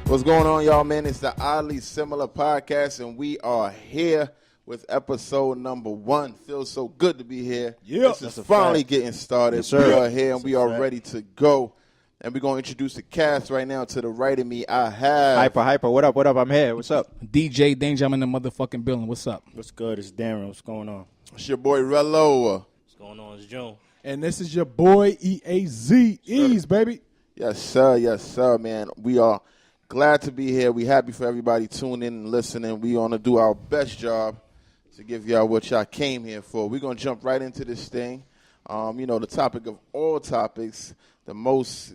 What's going on, y'all, man? It's the Oddly Similar Podcast, and we are here with episode number 1. Feels so good to be here. Yeah, this is finally getting started. Yes, we are here, and we are ready to go. And we're going to introduce the cast right now. To the right of me, I have... Hypa. What up? I'm here. What's up? DJ Dane-Ja in the motherfucking building. What's up? What's good? It's Darren. What's going on? It's your boy, Rello. What's going on? It's June. And this is your boy, EAZ. Ease, baby. Yes, sir, man. We are glad to be here. We happy for everybody tuning in and listening. We going to do our best job to give y'all what y'all came here for. We're going to jump right into this thing. The topic of all topics, the most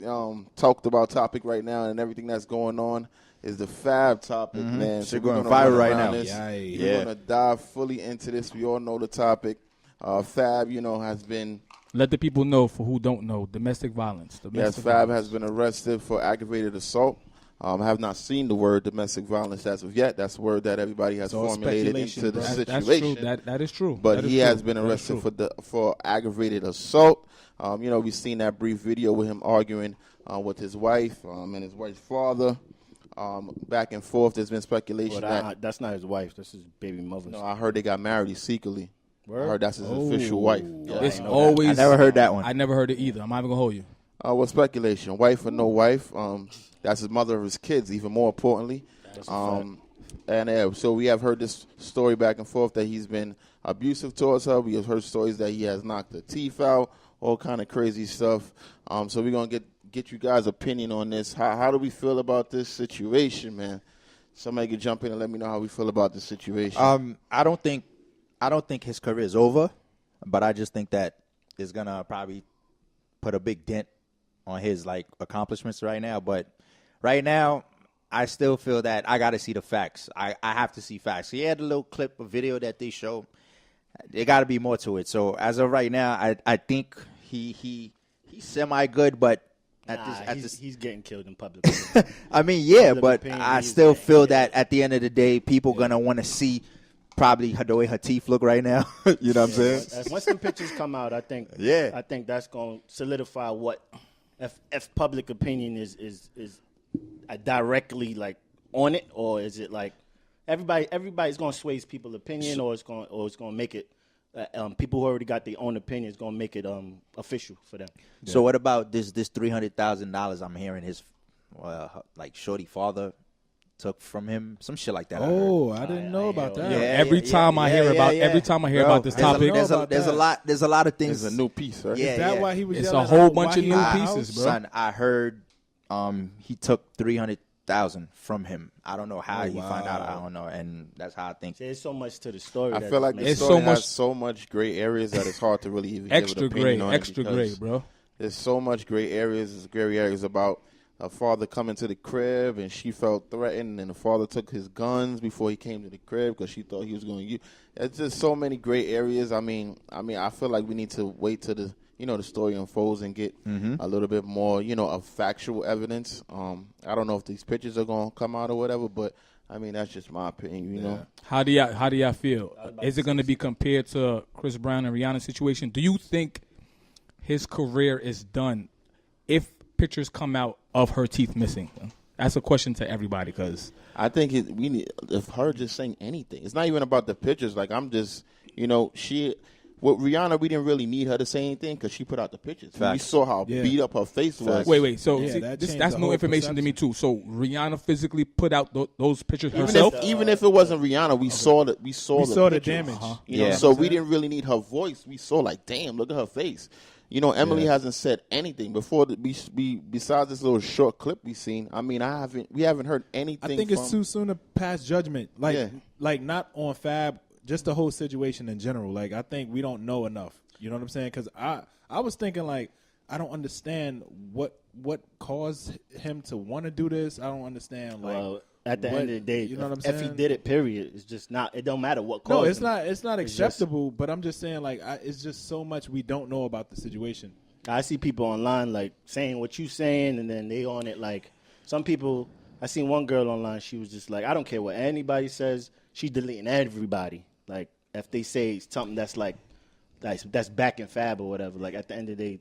talked about topic right now and everything that's going on is the Fab topic, man. So we're going viral right now. We're going to dive fully into this. We all know the topic. Fab, has been... Let the people know, for who don't know, domestic violence. Fab has been arrested for aggravated assault. I have not seen the word domestic violence as of yet. That's a word that everybody has formulated into the situation. That's true. That is true. But he has been arrested for aggravated assault. We've seen that brief video with him arguing with his wife and his wife's father. Back and forth. There's been speculation that's not his wife. That's his baby mother. No, I heard they got married secretly. Word? I heard that's his official wife. Yeah. It's always. I never heard that one. I never heard it either. I'm not even gonna hold you. What speculation? Wife or no wife? That's his mother of his kids. Even more importantly, so we have heard this story back and forth that he's been abusive towards her. We have heard stories that he has knocked her teeth out, all kind of crazy stuff. So we're gonna get you guys' opinion on this. How do we feel about this situation, man? Somebody could jump in and let me know how we feel about this situation. I don't think his career is over, but I just think that it's gonna probably put a big dent on his accomplishments right now. But right now, I still feel that I got to see the facts. I have to see facts. He had a little clip, a video that they showed. There got to be more to it. So as of right now, I think he's semi good, but he's getting killed in public. I mean, yeah, but I still feel that at the end of the day, people gonna want to see probably the way her teeth look right now. You know what I'm saying? Once the pictures come out, I think that's going to solidify what if public opinion is directly on it, or is it everybody's going to sway people's opinion, or it's going to make it people who already got their own opinion is going to make it official for them. So what about this $300,000 I'm hearing his shorty father took from him, some shit like that. I didn't know about that. Yeah, every time I hear about this topic, there's a lot of things. There's a new piece, right? Is that why he was? It's a whole bunch of new pieces, bro. Son, I heard he took $300,000 from him. I don't know how he found out. I don't know, and that's how I think. There's so much to the story. I feel like the story has so much gray areas that it's hard to really even give an opinion on it. Extra gray, bro. There's so much gray areas. There's gray areas about her father coming to the crib, and she felt threatened, and the father took his guns before he came to the crib because she thought he was going to use. It's just so many gray areas. I mean, I feel like we need to wait till the story unfolds and get a little bit more, of factual evidence. I don't know if these pictures are going to come out or whatever, but I mean that's just my opinion. You know. How do y'all feel? Is it going to be compared to Chris Brown and Rihanna's situation? Do you think his career is done if pictures come out of her teeth missing? That's a question to everybody because I think we need if her just saying anything. It's not even about the pictures. Like I'm just, with Rihanna, we didn't really need her to say anything because she put out the pictures. We saw how beat up her face was. Wait. So that's new information to me too. So Rihanna physically put out those pictures herself. Even if it wasn't Rihanna, we saw the the damage. So we didn't really need her voice. We saw damn, look at her face. Emily hasn't said anything before. Besides this little short clip we seen. I mean, we haven't heard anything. I think it's too soon to pass judgment. Like not on Fab, just the whole situation in general. Like I think we don't know enough. You know what I'm saying? Because I was thinking I don't understand what caused him to want to do this. I don't understand At the end of the day, you know what I'm if he saying? did it, period, it's just not. It don't matter what caused No, it's him. not. It's not It's acceptable. But I'm just saying, like, it's just so much we don't know about the situation. I see people online like saying what you saying, and then they on it like some people. I seen one girl online. She was just like, I don't care what anybody says. She's deleting everybody. Like if they say something that's like that's back in fab or whatever. Like at the end of the day,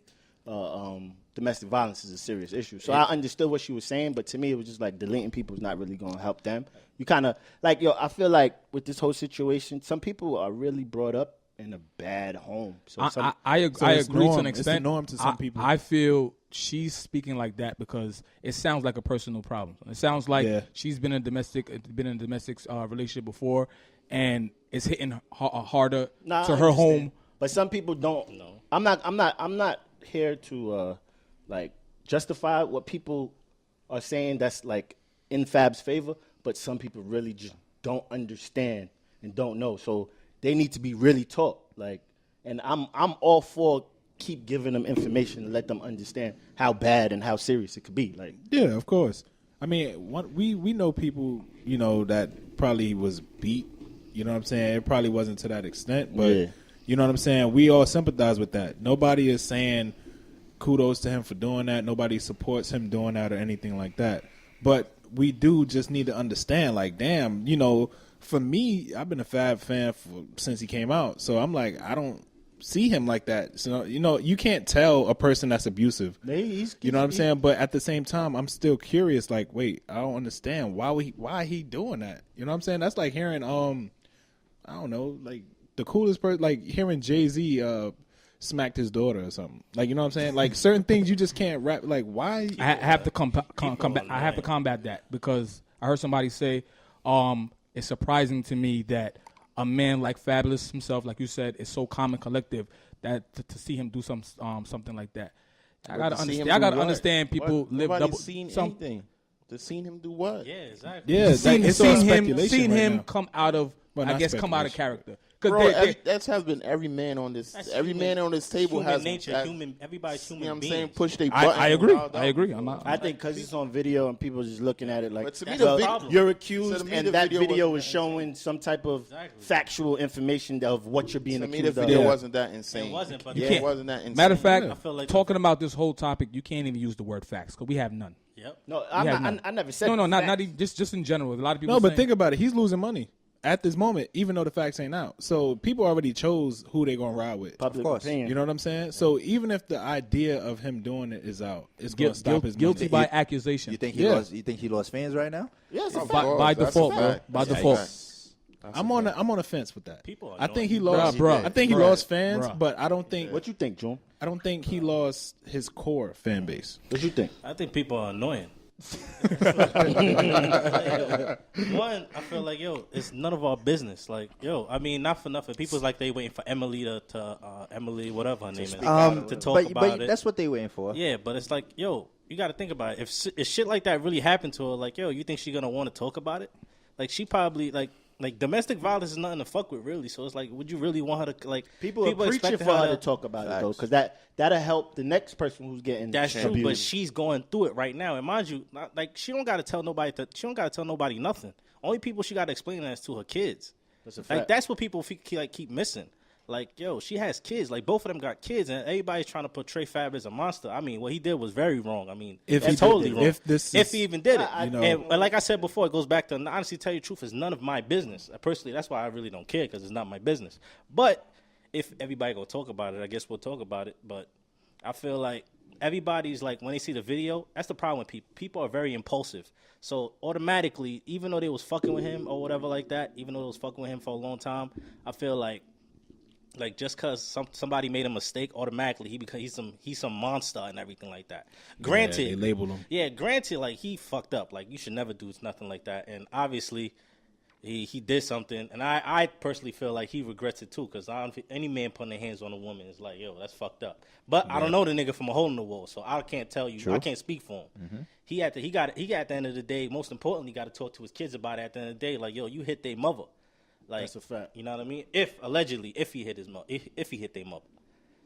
domestic violence is a serious issue. So I understood what she was saying, but to me it was just like deleting people is not really going to help them. You kind of like I feel like with this whole situation, some people are really brought up in a bad home. So I agree to an extent. It's the norm to some people. I feel she's speaking like that because it sounds like a personal problem. It sounds like she's been in a domestic relationship before, and it's hitting harder to her home. But some people don't know. I'm not here to like justify what people are saying that's like in Fab's favor, but some people really just don't understand and don't know. So they need to be really taught. Like, and I'm all for keep giving them information and let them understand how bad and how serious it could be. Like, yeah, of course. I mean, we know people, you know, that probably was beat. You know what I'm saying? It probably wasn't to that extent, but you know what I'm saying? We all sympathize with that. Nobody is saying kudos to him for doing that. Nobody supports him doing that or anything like that. But we do just need to understand, like, damn, you know, for me, I've been a Fab fan since he came out. So I'm like, I don't see him like that. So, you know, you can't tell a person that's abusive. You know what I'm saying? But at the same time, I'm still curious, like, wait, I don't understand. Why he doing that? You know what I'm saying? That's like hearing, I don't know, like the coolest person, like hearing Jay-Z smacked his daughter or something. Like, you know what I'm saying? Like certain things you just can't rap. Like, why? I have to I have to combat that because I heard somebody say, it's surprising to me that a man like Fabulous himself, like you said, is so calm and collective that to see him do something like that. I gotta understand people live double. Anything. To seen him do what? Yeah, exactly. Yeah, seen him come out of, come out of character. Bro, that has been every man on this. Every man on this table has nature. Everybody's human. You know what I'm beings. saying? Push they button. I agree. I think because it's on video and people just looking at it like, But to me, you're accused, and the that video video is showing some type of factual information of what you're being accused of. To me, the video wasn't that insane. It wasn't, but it wasn't that insane. Matter of fact, I feel like talking about this whole topic, you can't even use the word facts because we have none. Yep. No, I never said not even, just in general. A lot of people. No, but saying, think about it. He's losing money at this moment, even though the facts ain't out. So people already chose who they're gonna ride with. Public opinion. You know what I'm saying? So even if the idea of him doing it is out, it's gonna stop his guilty money. by accusation. You think he lost fans right now? Yes, by default, bro. By default. I'm on the fence with that. People are I think he annoying. lost. Bruh. I think he lost fans, but I don't think. What you think, June? I don't think he lost his core fan base. What you think? I think people are annoying. One, I feel like, it's none of our business. Like, I mean, not for nothing. People's like they waiting for Emily to Emily, whatever her name is, to talk about it. That's what they waiting for. Yeah, but it's like, you got to think about it. If shit like that really happened to her, like, you think she gonna want to talk about it? Like, she probably like domestic violence is nothing to fuck with, really. So it's like, would you really want her to like? People are preaching for her to talk about it though, because that'll help the next person who's getting. That's abused. true, but she's going through it right now, and mind you, she don't got to tell nobody. She don't got to tell nobody nothing. Only people she got to explain that is to her kids. That's a fact. Like, that's what people keep missing. Like, she has kids. Like, both of them got kids, and everybody's trying to portray Fab as a monster. I mean, what he did was very wrong. I mean, it's totally wrong. If he even did it. And like I said before, it goes back to, honestly, tell you the truth, it's none of my business. Personally, that's why I really don't care, because it's not my business. But if everybody gonna talk about it, I guess we'll talk about it. But I feel like everybody's like, when they see the video, that's the problem with people. People are very impulsive. So automatically, even though they was fucking with him or whatever like that, even though they was fucking with him for a long time, I feel like just because somebody made a mistake, automatically he's some monster and everything like that. Granted, they label him. Yeah, granted, like, he fucked up. Like, you should never do nothing like that. And obviously, he did something. And I personally feel like he regrets it too, because any man putting their hands on a woman is like, that's fucked up. But I don't know the nigga from a hole in the wall, so I can't tell you. True. I can't speak for him. Mm-hmm. He at the end of the day, most importantly, got to talk to his kids about it at the end of the day. Like, you hit their mother. Like, that's a fact. You know what I mean? If he hit his mother, if he hit their mother.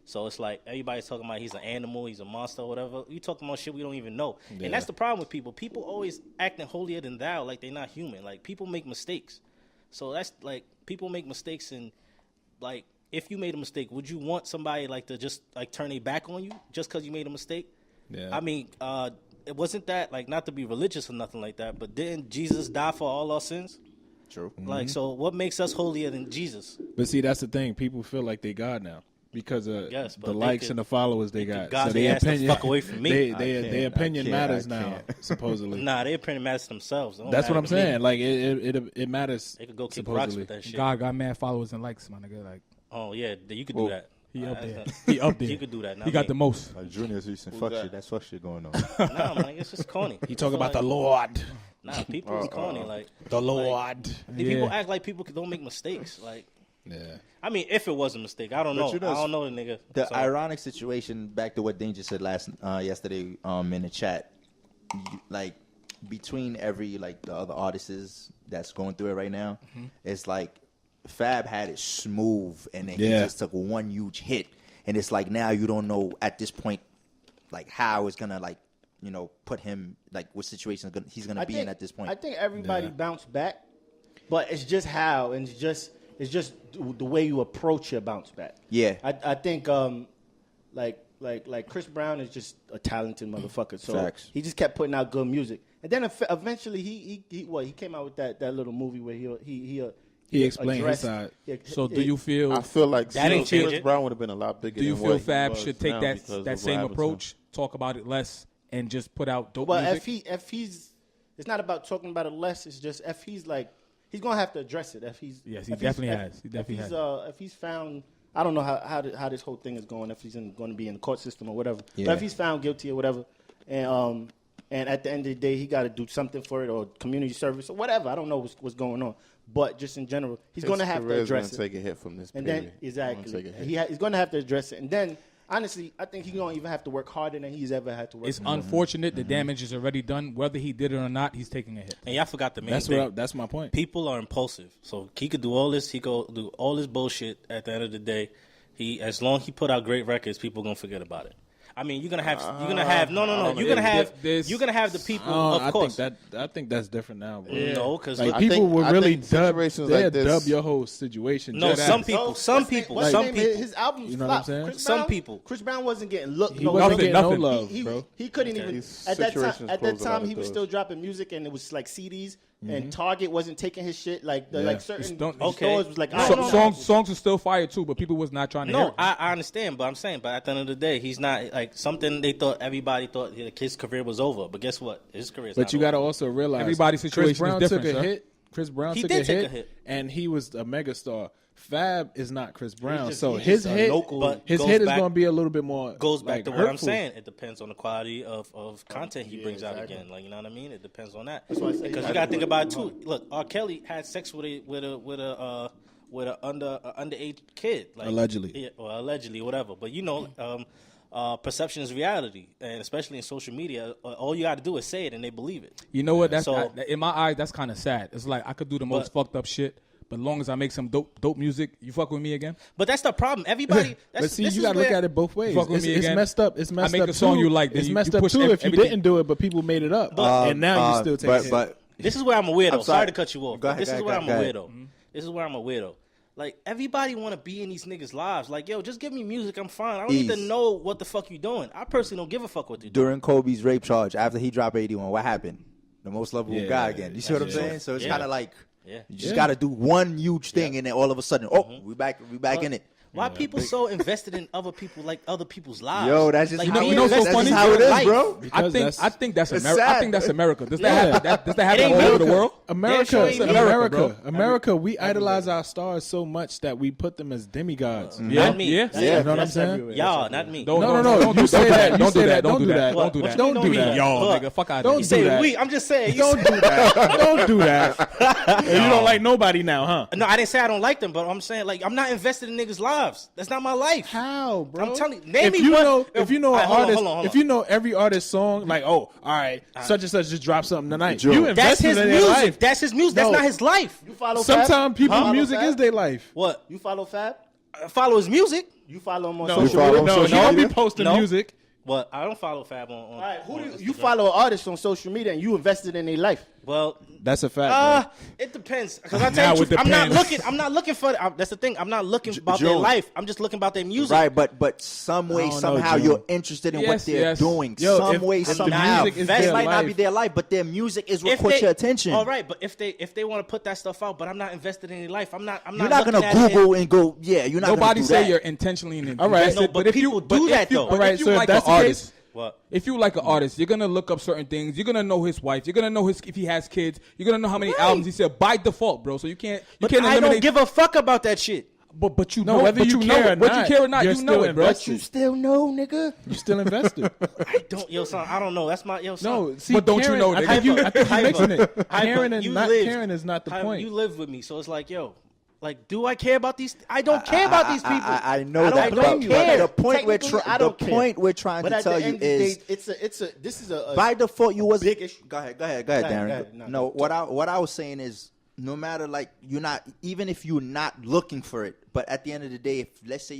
So it's like everybody's talking about he's an animal, he's a monster, or whatever. You talking about shit we don't even know. And that's the problem with people. People always acting holier than thou, like they're not human. Like, people make mistakes. So that's like, people make mistakes, and like, if you made a mistake, would you want somebody like to just like turn their back on you just because you made a mistake? Yeah. I mean, it wasn't that, like, not to be religious or nothing like that, but didn't Jesus die for all our sins? True. Like, so what makes us holier than Jesus? But see, that's the thing. People feel like they God now because of the likes and the followers they got. God, so their opinion, fuck away from me. Their opinion matters now, supposedly. Nah, their opinion matters to themselves. That's what I'm saying. Like, it matters. They could go kick supposedly. rocks with that shit. God got mad followers and likes, my nigga. Like, oh yeah, you could do that. He up there. He up there. You could do that. He got the most. Junior's using fuck shit. That's fuck shit going on. Nah, man, it's just corny. He talking about the Lord. Nah, people is corny. Like, the Lord. Like, people act like people don't make mistakes. Like, yeah. I mean, if it was a mistake, I don't know. I don't know the nigga. The ironic situation, back to what Dane-Ja said yesterday in the chat, like, between every, like, the other artists that's going through it right now, it's like Fab had it smooth, and then he just took one huge hit, and it's like now you don't know at this point, like, how it's gonna, like, you know, put him, like, what situation he's gonna be in at this point. I think everybody bounced back, but it's just how, and it's just the way you approach your bounce back. Yeah, I think like Chris Brown is just a talented motherfucker. So Facts. he just kept putting out good music, and then eventually he came out with that little movie where he explained his side. So do you feel? I feel like that ain't Chris changing. Brown would have been a lot bigger. Do you than feel what Fab he was should take now that because that of same what happened to him. approach, talk about it less, and just put out dope Well, music? if he's, it's not about talking about it less. It's just if he's like, he's gonna have to address it. If he's, Yes, he definitely has. He definitely has. If he's found, I don't know how this whole thing is going. If he's going to be in the court system or whatever. Yeah. But if he's found guilty or whatever, and at the end of the day, he got to do something for it, or community service or whatever. I don't know what's going on. But just in general, he's going to have to address it. Take a hit from this. And period. then exactly, he's going to have to address it. And then, honestly, I think he's going to even have to work harder than he's ever had to work. It's unfortunate the damage is already done. Whether he did it or not, he's taking a hit. And y'all forgot the main thing. That's my point. People are impulsive, so he could do all this. He could do all this bullshit. At the end of the day, as long as he put out great records, people gonna forget about it. I mean, you're gonna have no. You're gonna have the people. Of course, I think that's different now, bro. Yeah. No, because like, people will really dub your whole situation. No, some people. His albums, you know what I'm saying? Chris Brown wasn't getting looked. He wasn't getting no love, bro. He couldn't even at that time. He was still dropping music, and it was like CDs. And Target wasn't taking his shit like certain stores was like songs are still fire too, but people was not trying to hear it. I understand, but I'm saying, but at the end of the day, he's not like something everybody thought his career was over. But guess what? His career is not over. But you got to also realize everybody's situation is different. Took a hit. Chris Brown took a hit, and he was a megastar. Fab is not Chris Brown, so his hit is going to be a little bit more. Goes back to hurtful. what I'm saying. It depends on the quality of content he brings out again. Like, you know what I mean? It depends on that. Because you got to think about it too. Look, R. Kelly had sex with a underage kid, like, allegedly, or allegedly, whatever. But you know, perception is reality, and especially in social media, all you got to do is say it, and they believe it. You know what? In my eyes, that's kind of sad. It's like I could do the most fucked up shit. But as long as I make some dope music, you fuck with me again? But that's the problem. Everybody. But see, you got to look at it both ways. It's messed up. It's messed up. I make a song you like. It's messed up too if you didn't do it, but people made it up. And now you still take it. But this is where I'm a weirdo. Sorry to cut you off. This is where I'm a weirdo. Mm-hmm. This is where I'm a weirdo. Like, everybody want to be in these niggas' lives. Like, yo, just give me music. I'm fine. I don't need to know what the fuck you doing. I personally don't give a fuck what you doing. During Kobe's rape charge, after he dropped 81, what happened? The most lovable guy again. You see what I'm saying? So it's kind of like... Yeah. You just got to do one huge thing, and then all of a sudden, we back in it. Why people so invested in other people, like other people's lives? Yo, that's just like, that's just how it is, bro. I think that's America. I think that's America. Does that happen all over the world? America. We idolize our stars so much that we put them as demigods. Not me. You know what I'm saying? Y'all, not me. No. You say that. Don't do that. Don't do that. Don't do that. Y'all, nigga, fuck out of here. You say we. I'm just saying. Don't do that. Don't do that. You don't like nobody now, huh? No, I didn't say I don't like them, but I'm saying, like, I'm not invested in niggas' lives. That's not my life. How, bro? I'm telling you. If you know an artist, if you know every artist's song, like, all right, such and such just dropped something tonight. You invested in their life. That's his music. That's not his life. You follow Fab? Sometimes people's music is their life. What? You follow Fab? I follow his music. You follow him on No, social media? no, he don't be posting No. music. Well, I don't follow Fab on. All right, who on do you Instagram. follow an artist on social media and you invested in their life? Well, That's a fact. it depends. Because I tell you, Now the truth, it I'm not depends. looking. I'm not looking for. That's the thing. I'm not looking about their June. life. I'm just looking about their music. Right, but some way, don't know, somehow, June. you're interested in what Yes, they're yes. doing. Yo, Some if- way, if the somehow. music is That their might not life- be their life, but their music is what If caught they- your attention. All right, but if they want to put that stuff out, but I'm not invested in their life. I'm not. You're not looking gonna at it Google and go, yeah. You're not. Nobody gonna do say that. you're intentionally invested. All right. No, but if people but do if that, you- though. But All right, if you so if like an that's the case- artist, What? if you like an artist, you're gonna look up certain things. You're gonna know his wife. You're gonna know if he has kids. You're gonna know how many albums he said by default, bro. So you can't But eliminate. I don't give a fuck about that shit. But you No, know whether but you know care it. or But you not, care or not, you're you know still it, bro. invested. You still know, nigga. You still invested. I don't, yo, son. I don't know. That's my yo, son. No, see, But don't you Karen, know, I nigga? think you Hypa. mixing it. Hypa, Karen and you not lived- Karen is not the Hypa, point. You live with me, so it's like, yo, like, do I care about these? I don't care about these people. I know I that, don't blame but you. the point we're Technically, I don't care. point we're trying But to at tell the you end of the is day, this is a by default you was big issue. Go ahead, Darren. Go ahead. No, what I was saying is no matter like you're not even if you're not looking for it, but at the end of the day, if let's say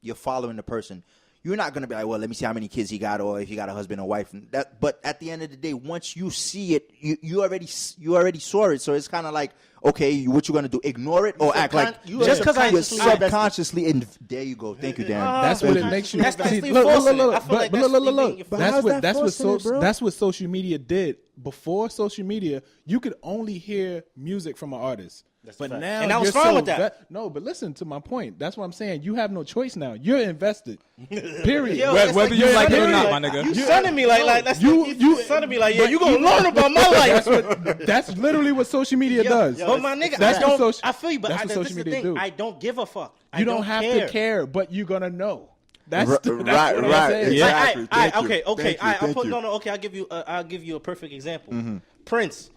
you're following the person, you're not gonna be like, well, let me see how many kids he got or if he got a husband or wife. And that, but at the end of the day, once you see it, you already saw it. So it's kind of like, okay, what you gonna do? Ignore it or act like just 'cause I- you're subconsciously and there you go. Thank you, Darren. That's what it makes you. That's See, basically look, forcing it. I look, feel like but that's look, leaving look. your- But how's that that's forcing it, bro? that's what social media did. Before social media, you could only hear music from an artist. But fact. now And I was you're fine so with that. no, but listen to my point. That's what I'm saying. You have no choice now. You're invested. Period. Yo, Whether that's like you like it or not, period. my nigga. You sonning me like that's you sonning me like, yeah, but you gonna learn about my life. That's literally what social media does. But my nigga, That's I don't. what social- I feel you, but that's what this social is the media thing. do. I don't give a fuck. I You don't have to care, but you're gonna know. That's Right, what right, I'm saying. exactly. Okay, Thank you. okay. Thank you. I'll Thank put you. no. Okay, I'll give you a perfect example. Prince.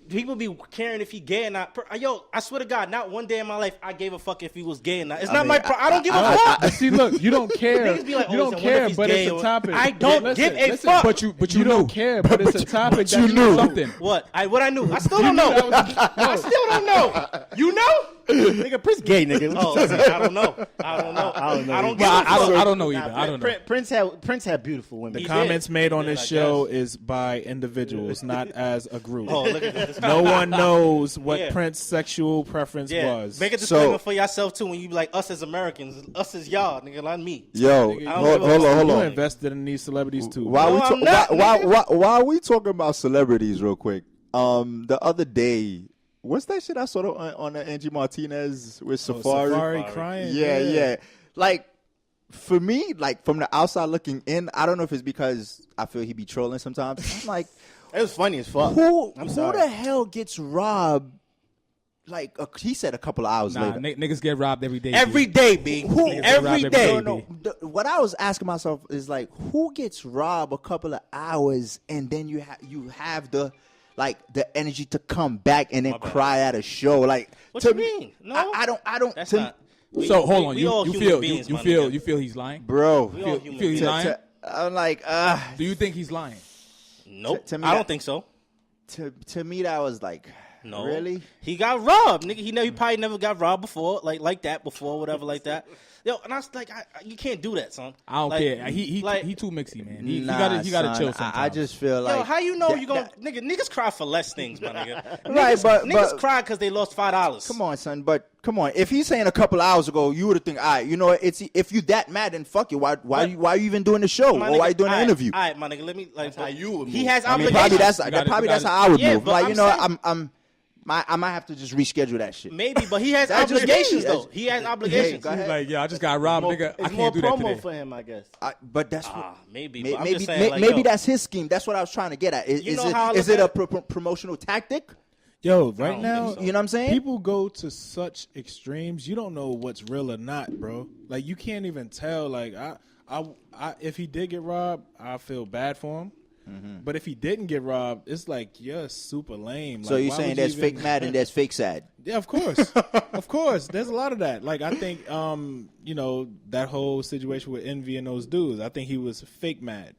People be caring if he gay or not. Yo, I swear to God, not one day in my life I gave a fuck if he was gay or not. It's not my problem. I don't give a fuck. See, look, you don't care. Niggas be like, You oh, don't I wonder if care, he's but gay it's a or- topic. I don't give a fuck. But you You knew. don't care, but it's a topic that you knew know. something. What? What I knew. I still don't know. I still don't know. You know? nigga Prince gay, nigga. Oh, see, I don't know. I don't know. I don't know. I don't give Well, a fuck. I don't know either. I don't know. Prince had beautiful women. The He comments did. made on He this did, I show guess. is by individuals, not as a group. Oh, look at this. No one knows what Yeah. Prince's sexual preference Yeah, was. make a disclaimer for yourself too. When you be like us as Americans, us as y'all, nigga, not me. Yo, don't hold give a fuck. on. You're invested in these celebrities too. Why No, we I'm not, why are we talking about celebrities real quick? The other day, what's that shit I saw on the Angie Martinez with Safari? Safari crying. Yeah. Like for me, like from the outside looking in, I don't know if it's because I feel he be trolling sometimes. I'm like, It was funny as fuck. who sorry. the hell gets robbed? Like he said a couple of hours Nah, later. niggas get robbed every day. Every day, B. Who Every robbed day. every No, what I was asking myself is like, who gets robbed a couple of hours and then you have the energy to come back and then cry at a show? Like, What to you me, mean? No. I don't. That's to- not. So hold on, we all you human feel beings, my you nigga. feel he's lying? bro. We all You human feel he's beings. lying? I'm like, Do you think he's lying? Nope. to me I that- don't think so. to me that was like, No. really? He got robbed, nigga. He probably never got robbed before, like that before, whatever, like that. Yo, and I was like, you can't do that, son. I don't Like, care. He like, too mixy, man. He Nah, gotta son, chill sometimes. I just feel like, Yo, how you know that- you gonna niggas cry for less things, my nigga. Right, Niggas but- cry because they lost $5. Come on, son. But come on, if he's saying a couple hours ago, you would have think, all right, you know, it's if you that mad, then fuck it. Why are you even doing the show My or why nigga, you doing the alright, interview? Alright, my nigga, let me like. how you would He move. has I mean, obligations. probably that's got it. how I would Yeah, move. but Like, I'm you know, saying- I might have to just reschedule that shit. Maybe, but he has That's just me. obligations though. That's- He has obligations. go ahead. He's like, yeah, I just got robbed, nigga. I It's more can't do that promo today. for him, I guess. But that's what. Maybe. May- But I'm maybe just saying, like, maybe yo, that's his scheme. That's what I was trying to get at. You know how I Is look it a at promotional tactic? Yo, I right don't now, think so. You know what I'm saying? people go to such extremes. You don't know what's real or not, bro. Like you can't even tell. Like I if he did get robbed, I feel bad for him. But if he didn't get robbed, it's like you're super lame. So Like, you're why saying would there's you even- fake mad and there's fake sad? Yeah, of course, of course. There's a lot of that. Like I think, you know, that whole situation with Envy and those dudes. I think he was fake mad.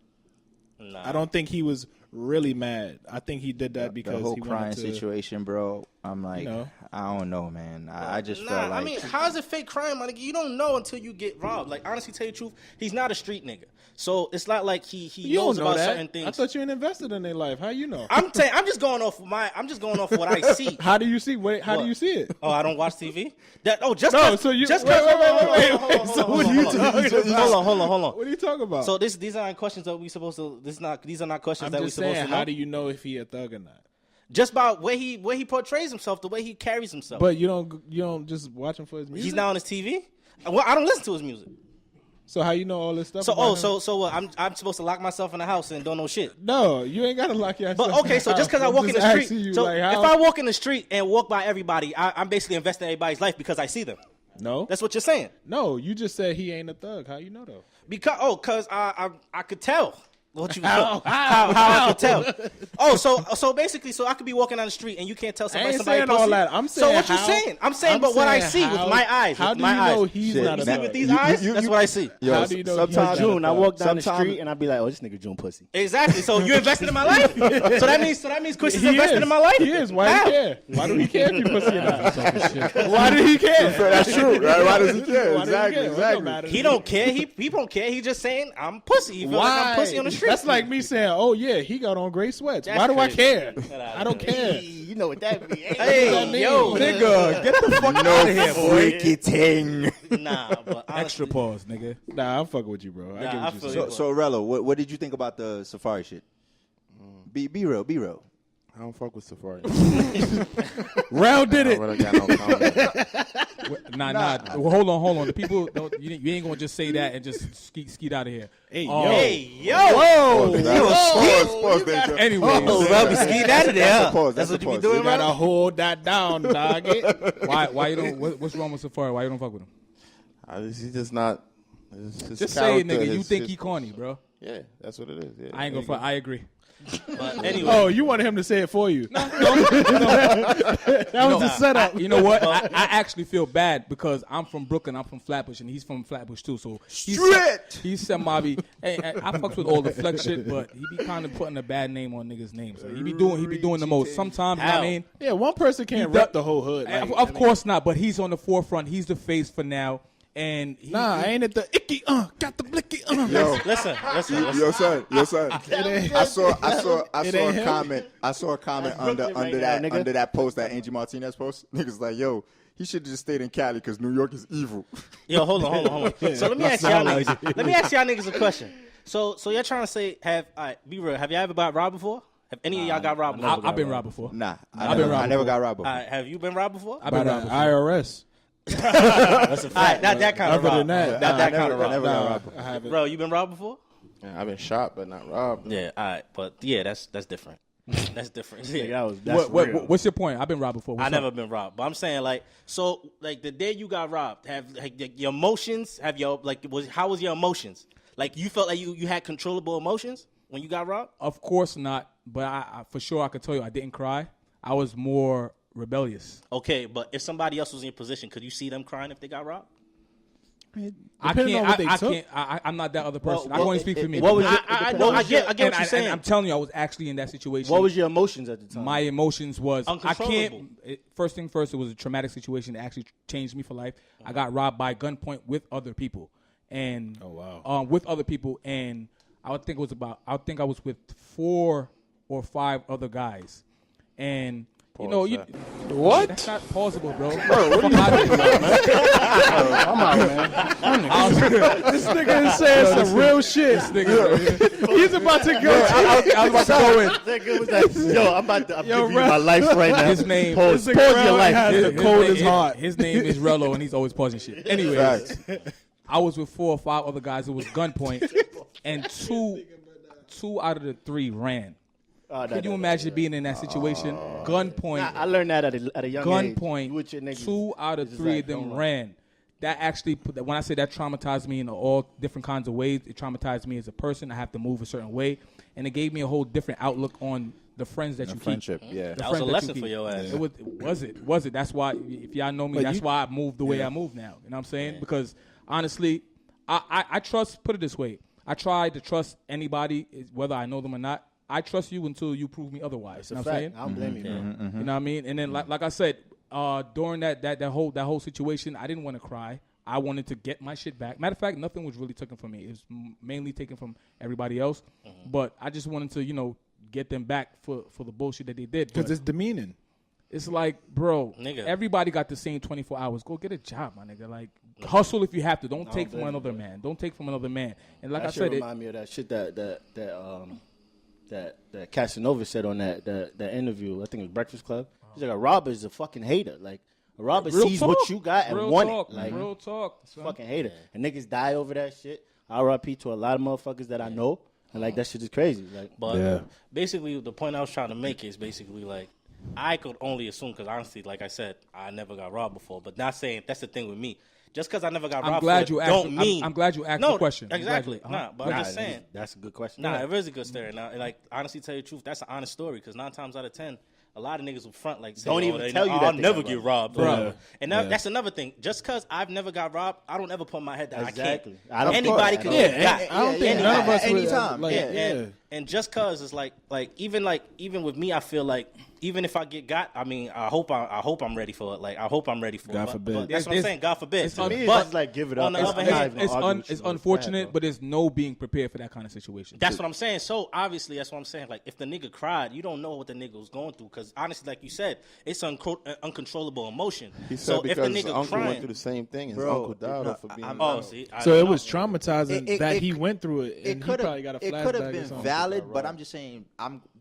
nah. I don't think he was really mad. I think he did that The because whole he crying wanted to. situation, bro. I'm like, I don't know, man. I just felt like. I mean, how is it fake crime? Like, you don't know until you get robbed. Like, honestly, tell you the truth, he's not a street nigga. So it's not like he knows about certain things. I thought you invested in their life. How you know? I'm just going off what I see. How do you see? How do you see it? Oh, I don't watch TV. So what are you talking about? Hold on. What are you talking about? So these aren't questions that we supposed to. These are not questions that we supposed to know. How do you know if he a thug or not? Just by where he portrays himself, the way he carries himself. But you don't just watch him for his music. He's not on his TV. Well, I don't listen to his music. So how you know all this stuff? So what? I'm supposed to lock myself in the house and don't know shit. No, you ain't gotta lock yourself. But okay, so just because I walk in the street, if I walk in the street and walk by everybody, I'm basically investing in everybody's life because I see them. No, that's what you're saying. No, you just said he ain't a thug. How you know though? Because I could tell. What you how I could tell? Oh, so basically, I could be walking down the street and you can't tell somebody pussy. All that. I'm saying. So what you saying? I'm saying, but what I see with my eyes. How do you know he's not a thug? With these eyes, that's what I see. How do you know? Sometimes June, I walk down the street and I be like, oh, this nigga June pussy. Exactly. So you invested in my life. So that means Chris is invested in my life. He is. Why do he care? Why do he care if you pussy or not? Why do he care? That's true. Right? Why does he care? Exactly. He don't care. He don't care. He just saying I'm pussy. He feel like I'm pussy on the street. That's like me saying, oh yeah, he got on gray sweats. Why do I care? I don't care. You know what that means. Hey, yo, nigga, get the fuck out of here, boy. Freaky ting. Nah, but honestly, Extra pause, nigga. Nah, I'm fucking with you, bro. I get what you're saying. So Rello, what did you think about the Safari shit? Be real. I don't fuck with Safari. Round did I it. really got no comment. Nah. Well, hold on. The people, you ain't gonna just say that and just skeet out of here. Hey, yo. Whoa. Pause, Dane-Ja. Anyway, well, we skeet out of there. That's what you be doing, You gotta hold that down, dog. Why you don't? What's wrong with Safari? Why you don't fuck with him? He's just not. Just say it, nigga. You think he corny, bro? Yeah, that's what it is. Yeah. I ain't gonna fuck. I agree. But anyway. Oh, you wanted him to say it for you. No. That was the setup. You know what? I actually feel bad because I'm from Brooklyn. I'm from Flatbush, and he's from Flatbush too. So he's semi. Hey, I fucks with all the flex shit, but he be kind of putting a bad name on niggas' names. So he be doing the most. Sometimes, you know what I mean? Yeah, one person can't rep the whole hood. Of course not, but he's on the forefront. He's the face for now. And I ain't at the icky, got the blicky, Yo, listen. Your son. I saw a comment under that post, that Angie Martinez post. Niggas like, yo, he should have just stayed in Cali because New York is evil. Yo, hold on. So let me ask y'all niggas a question. So you're trying to say, be real, have y'all ever got robbed before? Have any of y'all got robbed before? I've been robbed before. Nah, I never got robbed before. Have you been robbed before? I've been robbed before. IRS. That's a fact. Not that kind of rob. Other than that, not that kind of rob. I never got robbed. I haven't. Bro, you been robbed before? Yeah, I've been shot, but not robbed. Yeah, all right, but yeah, that's different. That's different. Yeah. What's your point? I've been robbed before. I never been robbed, but I'm saying like the day you got robbed, have your emotions? How was your emotions? Like you felt like you had controllable emotions when you got robbed? Of course not, but I for sure I could tell you I didn't cry. I was more rebellious. Okay, but if somebody else was in your position, could you see them crying if they got robbed? I can't. I'm not that other person. I can only speak for me. I get what you're saying. And I'm telling you, I was actually in that situation. What was your emotions at the time? My emotions was uncontrollable. First thing first, it was a traumatic situation that actually changed me for life. I got robbed by gunpoint with other people, and with other people, and I think I was with 4 or 5 other guys, and. What? That's not plausible, bro. What are you talking about, man? I'm out, man. This nigga is saying some real shit. He's about to go. I was about to go in. Yo, I'm giving you my life right now. His name. Pause your life. Has the coldest heart. His name is Rello, and he's always pausing shit. Anyways, I was with 4 or 5 other guys. It was gunpoint, and two out of the 3 ran. Could you imagine being in that situation? Gunpoint. I learned that at a young age. Gunpoint. 2 out of 3 of them ran. That actually, when I say that traumatized me in all different kinds of ways, it traumatized me as a person. I have to move a certain way. And it gave me a whole different outlook on the friends that you friendship, keep. Yeah. That was a lesson for your ass. It was it. That's why, if y'all know me, that's why I move the way I move now. You know what I'm saying? Yeah. Because, honestly, I trust, put it this way, I try to trust anybody, whether I know them or not. I trust you until you prove me otherwise. That's you know a what I'm fact. saying? I don't blame you, bro. You know what I mean? And then, like I said, during that whole situation, I didn't want to cry. I wanted to get my shit back. Matter of fact, nothing was really taken from me. It was mainly taken from everybody else. But I just wanted to, get them back for the bullshit that they did. Because it's demeaning. It's like, bro, nigga. Everybody got the same 24 hours. Go get a job, my nigga. Like, hustle if you have to. Don't take from another man. Don't take from another man. And like that I said, remind me of that shit that Casanova said on that interview. I think it was Breakfast Club. He's like, a robber is a fucking hater. Like, a robber real sees talk. what you got and Real want talk. it. Like, Real talk. Son. fucking hater. And niggas die over that shit. R.I.P. to a lot of motherfuckers that I know. And like, that shit is crazy. Like, but basically, the point I was trying to make is basically like, I could only assume, because honestly, like I said, I never got robbed before. But not saying that's the thing with me. Just because I never got robbed, I'm glad you asked the question. Exactly. But I'm just saying that's a good question. it is a good story. Now, like honestly, tell you the truth, that's an honest story. Because 9 times out of 10, a lot of niggas will front like say, don't even tell you that I'll they never got get robbed, bro. And that's another thing. Just because I've never got robbed, I don't ever put my head down. Exactly. I can't. Anybody could get got. I don't think none of us anytime. And just cause it's like even with me, I feel like even if I get got, I mean, I hope I'm ready for it. Like I hope I'm ready for it. God forbid. But that's what I'm saying. God forbid. To me, it's just like give it up. On the other hand, it's unfortunate, but there's no being prepared for that kind of situation. That's what I'm saying. So obviously, that's what I'm saying. Like if the nigga cried, you don't know what the nigga was going through. Because honestly, like you said, it's uncontrollable emotion. He said so because if the his nigga uncle crying, went through the same thing. His uncle died for being. So it was traumatizing that he went through it, and he probably got a flashback. It could have or been something. valid, but I'm just saying,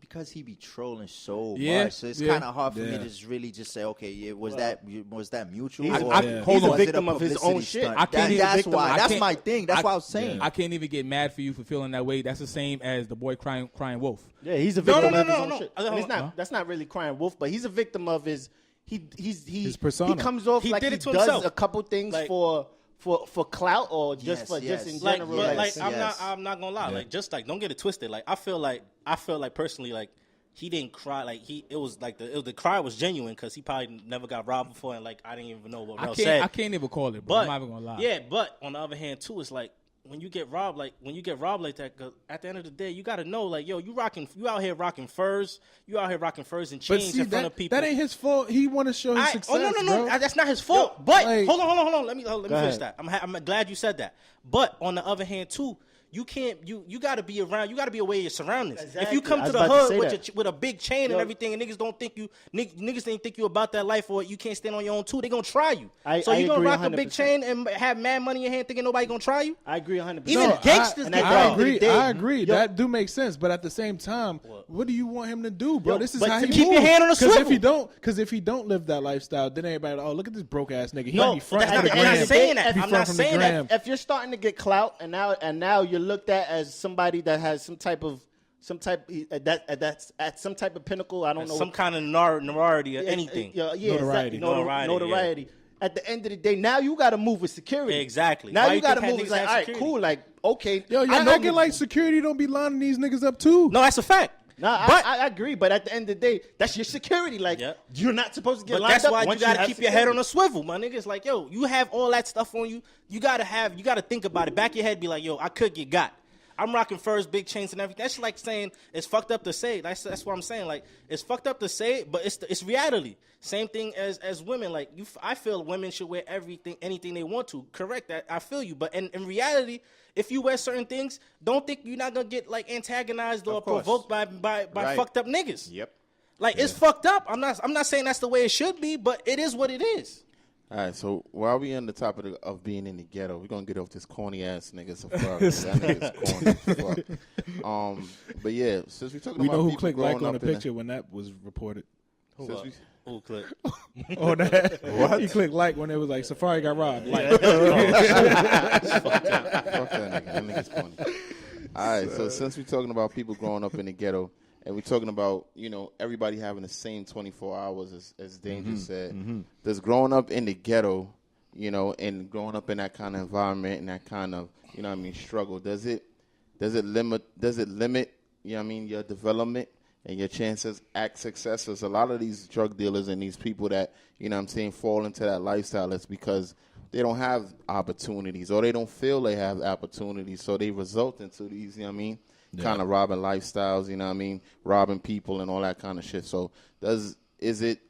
because he be trolling so Yeah, much, so it's yeah. kind of hard for me to just really just say, okay, yeah, was that mutual? He's or he's a was it victim of his publicity own shit. stunt? I can't even That's victim- why. I That's can't- my thing. That's what I was saying. I can't even get mad for you for feeling that way. That's the same as the boy crying wolf. Yeah, he's a victim of his no. own shit. And it's not. That's not really crying wolf, but he's a victim of his. His persona. He comes off He like did he it to does himself. a couple things Like- for clout or just Yes, in like, general. but Yes, like yes. I'm not gonna lie. Like just like don't get it twisted. Like I feel like personally like he didn't cry. Like it was like the cry was genuine because he probably never got robbed before and like I didn't even know what Rel said. I can't even call it, bro. But I'm not even gonna lie. yeah, but on the other hand too, it's like when you get robbed like that, 'cause at the end of the day, you got to know like yo, you out here rocking furs, and chains But see, in front of people. that ain't his fault. He want to show his success. No. bro. That's not his fault. But like- hold on. Let me finish ahead. that. I'm glad you said that. But on the other hand, too, you can't. You got to be around. You got to be aware of your surroundings. Exactly. If you come I to was the about to say hood that. with a big chain and everything, and niggas don't think you about that life, or you can't stand on your own too, they gonna try you. So you gonna agree rock a big 100%. chain and have mad money in your hand, thinking nobody gonna try you? I agree 100%. Even gangsters and get at the I end of the agree. day- I agree. Yo, That do make sense. But at the same time, what do you want him to do, bro? Yo, This is but how to he keep your moves. hand on the Because swivel. if he don't live that lifestyle, then everybody, oh, look at this broke ass nigga. He No, be front that's for the not- I'm not gram. saying that. He I'm front not from the saying that. gram. if you're starting to get clout and now you're looked at as somebody that has some type of pinnacle, I don't know, Some kind of notoriety or anything. Yeah, Notoriety. exactly. Notoriety, Notoriety. At the end of the day, now you got to move with security. Exactly. Now Why you you got to think move. niggas It's like, have all right, security? cool. Like, okay. Yo, y'all I know acting like security don't be lining these niggas up too. No, that's a fact. Nah, But- I agree, but at the end of the day, that's your security. Like, Yep. you're not supposed to get But lined that's up why you once gotta have keep your head security. on a swivel, my nigga. It's like, yo, you have all that stuff on you. You gotta think about it. Back your head, be like, yo, I could get got. I'm rocking furs, big chains, and everything. That's like saying it's fucked up to say it. That's what I'm saying. Like it's fucked up to say it, but it's reality. Same thing as women. Like I feel women should wear anything they want to. Correct that. I feel you, but in reality, if you wear certain things, don't think you're not gonna get like antagonized or provoked by fucked up niggas. Yep. Like it's fucked up. I'm not saying that's the way it should be, but it is what it is. All right, so while we on the topic of being in the ghetto, we're gonna get off this corny ass nigga Safari. That nigga's corny as fuck. But yeah, since we're talking We about know who people clicked like growing on the up in picture when that was reported. since we- Ooh, click. On that, what? He clicked like when it was like Safari got robbed. Like, Fuck that nigga. That nigga's corny. All right, so since we're talking about people growing up in the ghetto, and we're talking about, everybody having the same 24 hours, as Dane-Ja said, does growing up in the ghetto, and growing up in that kind of environment and that kind of, struggle, does it limit, your development and your chances at success? There's a lot of these drug dealers and these people that, fall into that lifestyle. It's because they don't have opportunities or they don't feel they have opportunities. So they result into these, kind of robbing lifestyles, you know what I mean, robbing people and all that kind of shit. So is it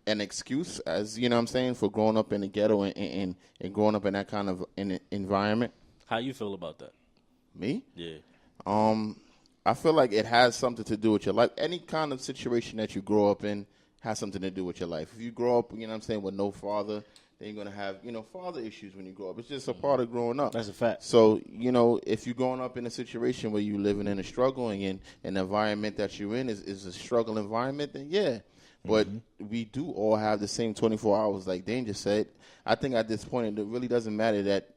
an excuse, as you know what I'm saying, for growing up in the ghetto and growing up in that kind of environment? How you feel about that? Me? Yeah. I feel like it has something to do with your life. Any kind of situation that you grow up in has something to do with your life. If you grow up, you know what I'm saying, with no father, then you're going to have, father issues when you grow up. It's just a part of growing up. That's a fact. So, if you're growing up in a situation where you're living in a struggle and an environment that you're in is a struggle environment, then yeah. But we do all have the same 24 hours, like Dane just said. I think at this point, it really doesn't matter that,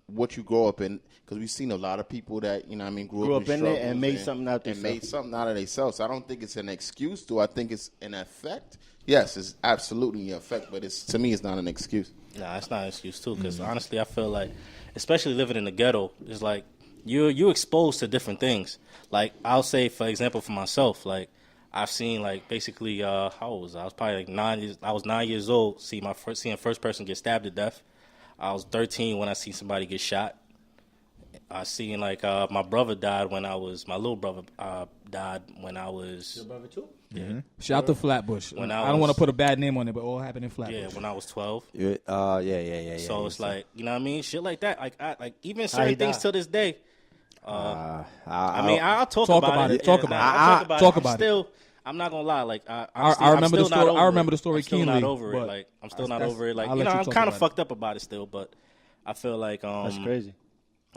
what you grow up in, because we've seen a lot of people that, grew up in there and made something out of themselves. So I don't think it's an excuse, though. I think it's an effect. Yes, it's absolutely an effect, but to me, it's not an excuse. Nah, it's not an excuse, too, because honestly, I feel like, especially living in the ghetto, it's like you're exposed to different things. Like, I'll say, for example, for myself, like, I've seen, like, basically, how old was I? I was probably like 9 years. I was 9 years old. Seeing first person get stabbed to death. I was 13 when I seen somebody get shot. I seen like my brother died when I was. My little brother died when I was. Your brother too? Yeah. Mm-hmm. Shout out to Flatbush. I don't want to put a bad name on it, but it all happened in Flatbush. Yeah, when I was 12. Yeah. So it's like, you know what I mean, shit like that. Like even certain things to this day. I'll talk about it. Talk about it. I'm not gonna lie. Like I remember the story. I remember the story keenly. I'm still not over it. Like I'm still not over it. Like I'm kind of fucked up about it still, but I feel like that's crazy.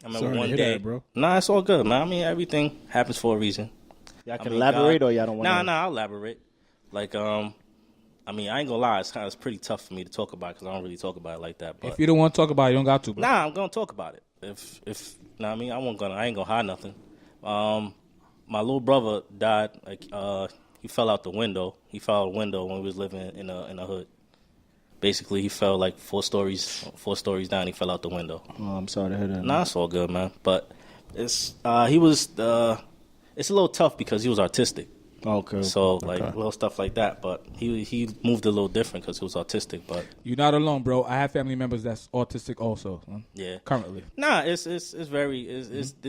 I remember one day, bro. Nah, it's all good, man. I mean, everything happens for a reason. Y'all can elaborate, or y'all don't want? Nah, I'll elaborate. Like I mean, I ain't gonna lie. It's pretty tough for me to talk about because I don't really talk about it like that. But if you don't want to talk about it, you don't got to. Bro. Nah, I'm gonna talk about it. If I mean, I ain't gonna hide nothing. My little brother died. Like he fell out the window. He fell out the window when we was living in a hood. Basically, he fell like 4 stories down. He fell out the window. Oh, I'm sorry to hear that. Nah, it's all good, man. But it's it's a little tough because he was artistic. Okay. So like little stuff like that, but he moved a little different because he was autistic. But you're not alone, bro. I have family members that's autistic also. Yeah. Currently. Nah, it's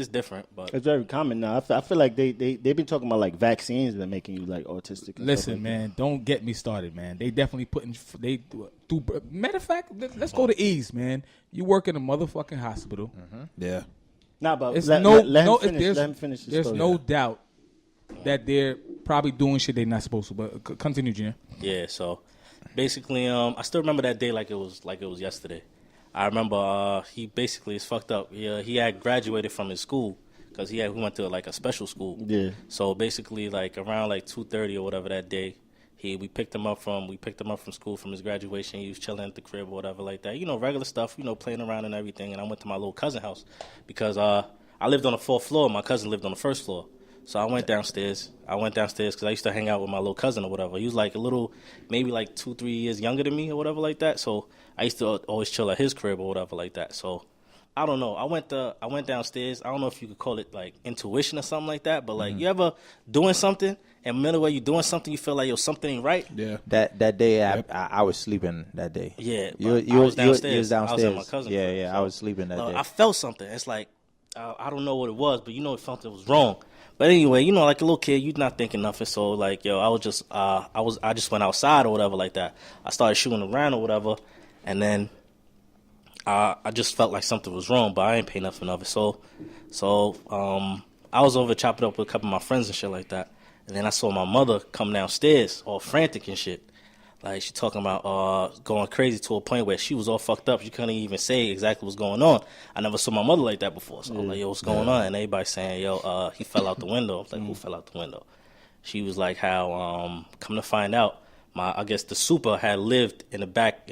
different, but it's very common now. I feel like they've been talking about like vaccines that are making you like autistic. Listen, like man, don't get me started, man. They definitely matter of fact, let's go to ease, man. You work in a motherfucking hospital. Mm-hmm. Yeah. Nah, but it's let him finish. There's no doubt that they're probably doing shit they're not supposed to. But continue, Junior. Yeah. So basically, I still remember that day like it was yesterday. I remember he basically is fucked up. He had graduated from his school because we went to like a special school. Yeah. So basically, like around like 2:30 or whatever that day, we picked him up from school from his graduation. He was chilling at the crib or whatever like that. Regular stuff. Playing around and everything. And I went to my little cousin's house because I lived on the 4th floor. My cousin lived on the 1st floor. So I went downstairs because I used to hang out with my little cousin or whatever. He was like a little, maybe like 2-3 years younger than me or whatever like that. So I used to always chill at his crib or whatever like that. So I don't know. I went downstairs. I don't know if you could call it like intuition or something like that. But like you ever doing something and in the middle of you doing something, you feel like something ain't right. Yeah. That day I was sleeping that day. Yeah. You was downstairs. I was at my cousin's crib. Yeah. I was sleeping that day. I felt something. It's like I don't know what it was, but something was wrong. But anyway, like a little kid, you're not thinking nothing. So like, I was just, I just went outside or whatever like that. I started shooting around or whatever, and then I just felt like something was wrong, but I ain't pay nothing of it. So I was over chopping up with a couple of my friends and shit like that, and then I saw my mother come downstairs all frantic and shit. Like, she talking about going crazy to a point where she was all fucked up. She couldn't even say exactly what's going on. I never saw my mother like that before. So I'm like, yo, what's going on? And everybody saying, yo, he fell out the window. I was like, who fell out the window? She was like, how, come to find out, I guess the super had lived in the back,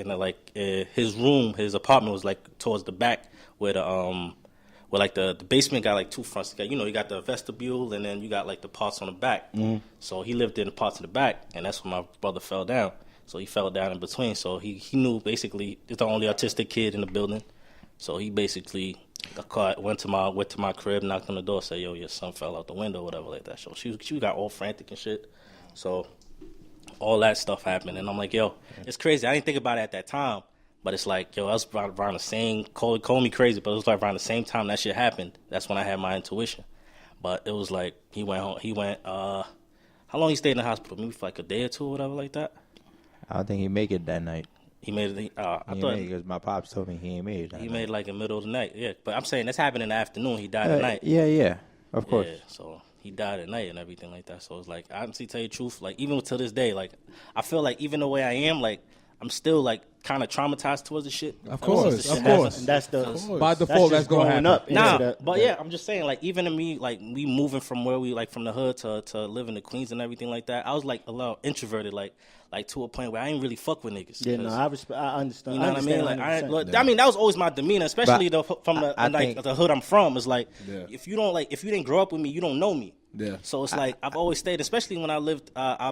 his room, his apartment was like towards the back where the basement got like 2 fronts. You got the vestibule and then you got like the parts on the back. Mm-hmm. So he lived in the parts of the back, and that's when my brother fell down. So he fell down in between. So he knew basically he's the only autistic kid in the building. So he basically went to my crib, knocked on the door, said, yo, your son fell out the window, whatever like that. So she got all frantic and shit. So all that stuff happened. And I'm like, yo, it's crazy. I didn't think about it at that time. But it's like, yo, I was around the same, call me crazy, but it was like around the same time that shit happened. That's when I had my intuition. But it was like he went home. He went. How long he stayed in the hospital? Maybe for like a day or two or whatever like that. I don't think he make it that night. He made it. I thought because my pops told me he ain't made it. That he night. made it like in the middle of the night. Yeah, but I'm saying this happened in the afternoon. He died at night. Yeah, of course. Yeah, so he died at night and everything like that. So it's like, I honestly tell you the truth, like even to this day, like I feel like even the way I am, like I'm still like kind of traumatized towards the shit. Of course. And that's by default that's going to happen. Up but yeah, I'm just saying, like even to me, like me moving from where we like from the hood to live in the Queens and everything like that, I was like a little introverted, like to a point where I ain't really fuck with niggas. Yeah, no, I understand. You know what I mean? Like I mean, that was always my demeanor, especially from the hood I'm from. Is like if you didn't grow up with me, you don't know me. Yeah. So it's like I've always stayed, especially when I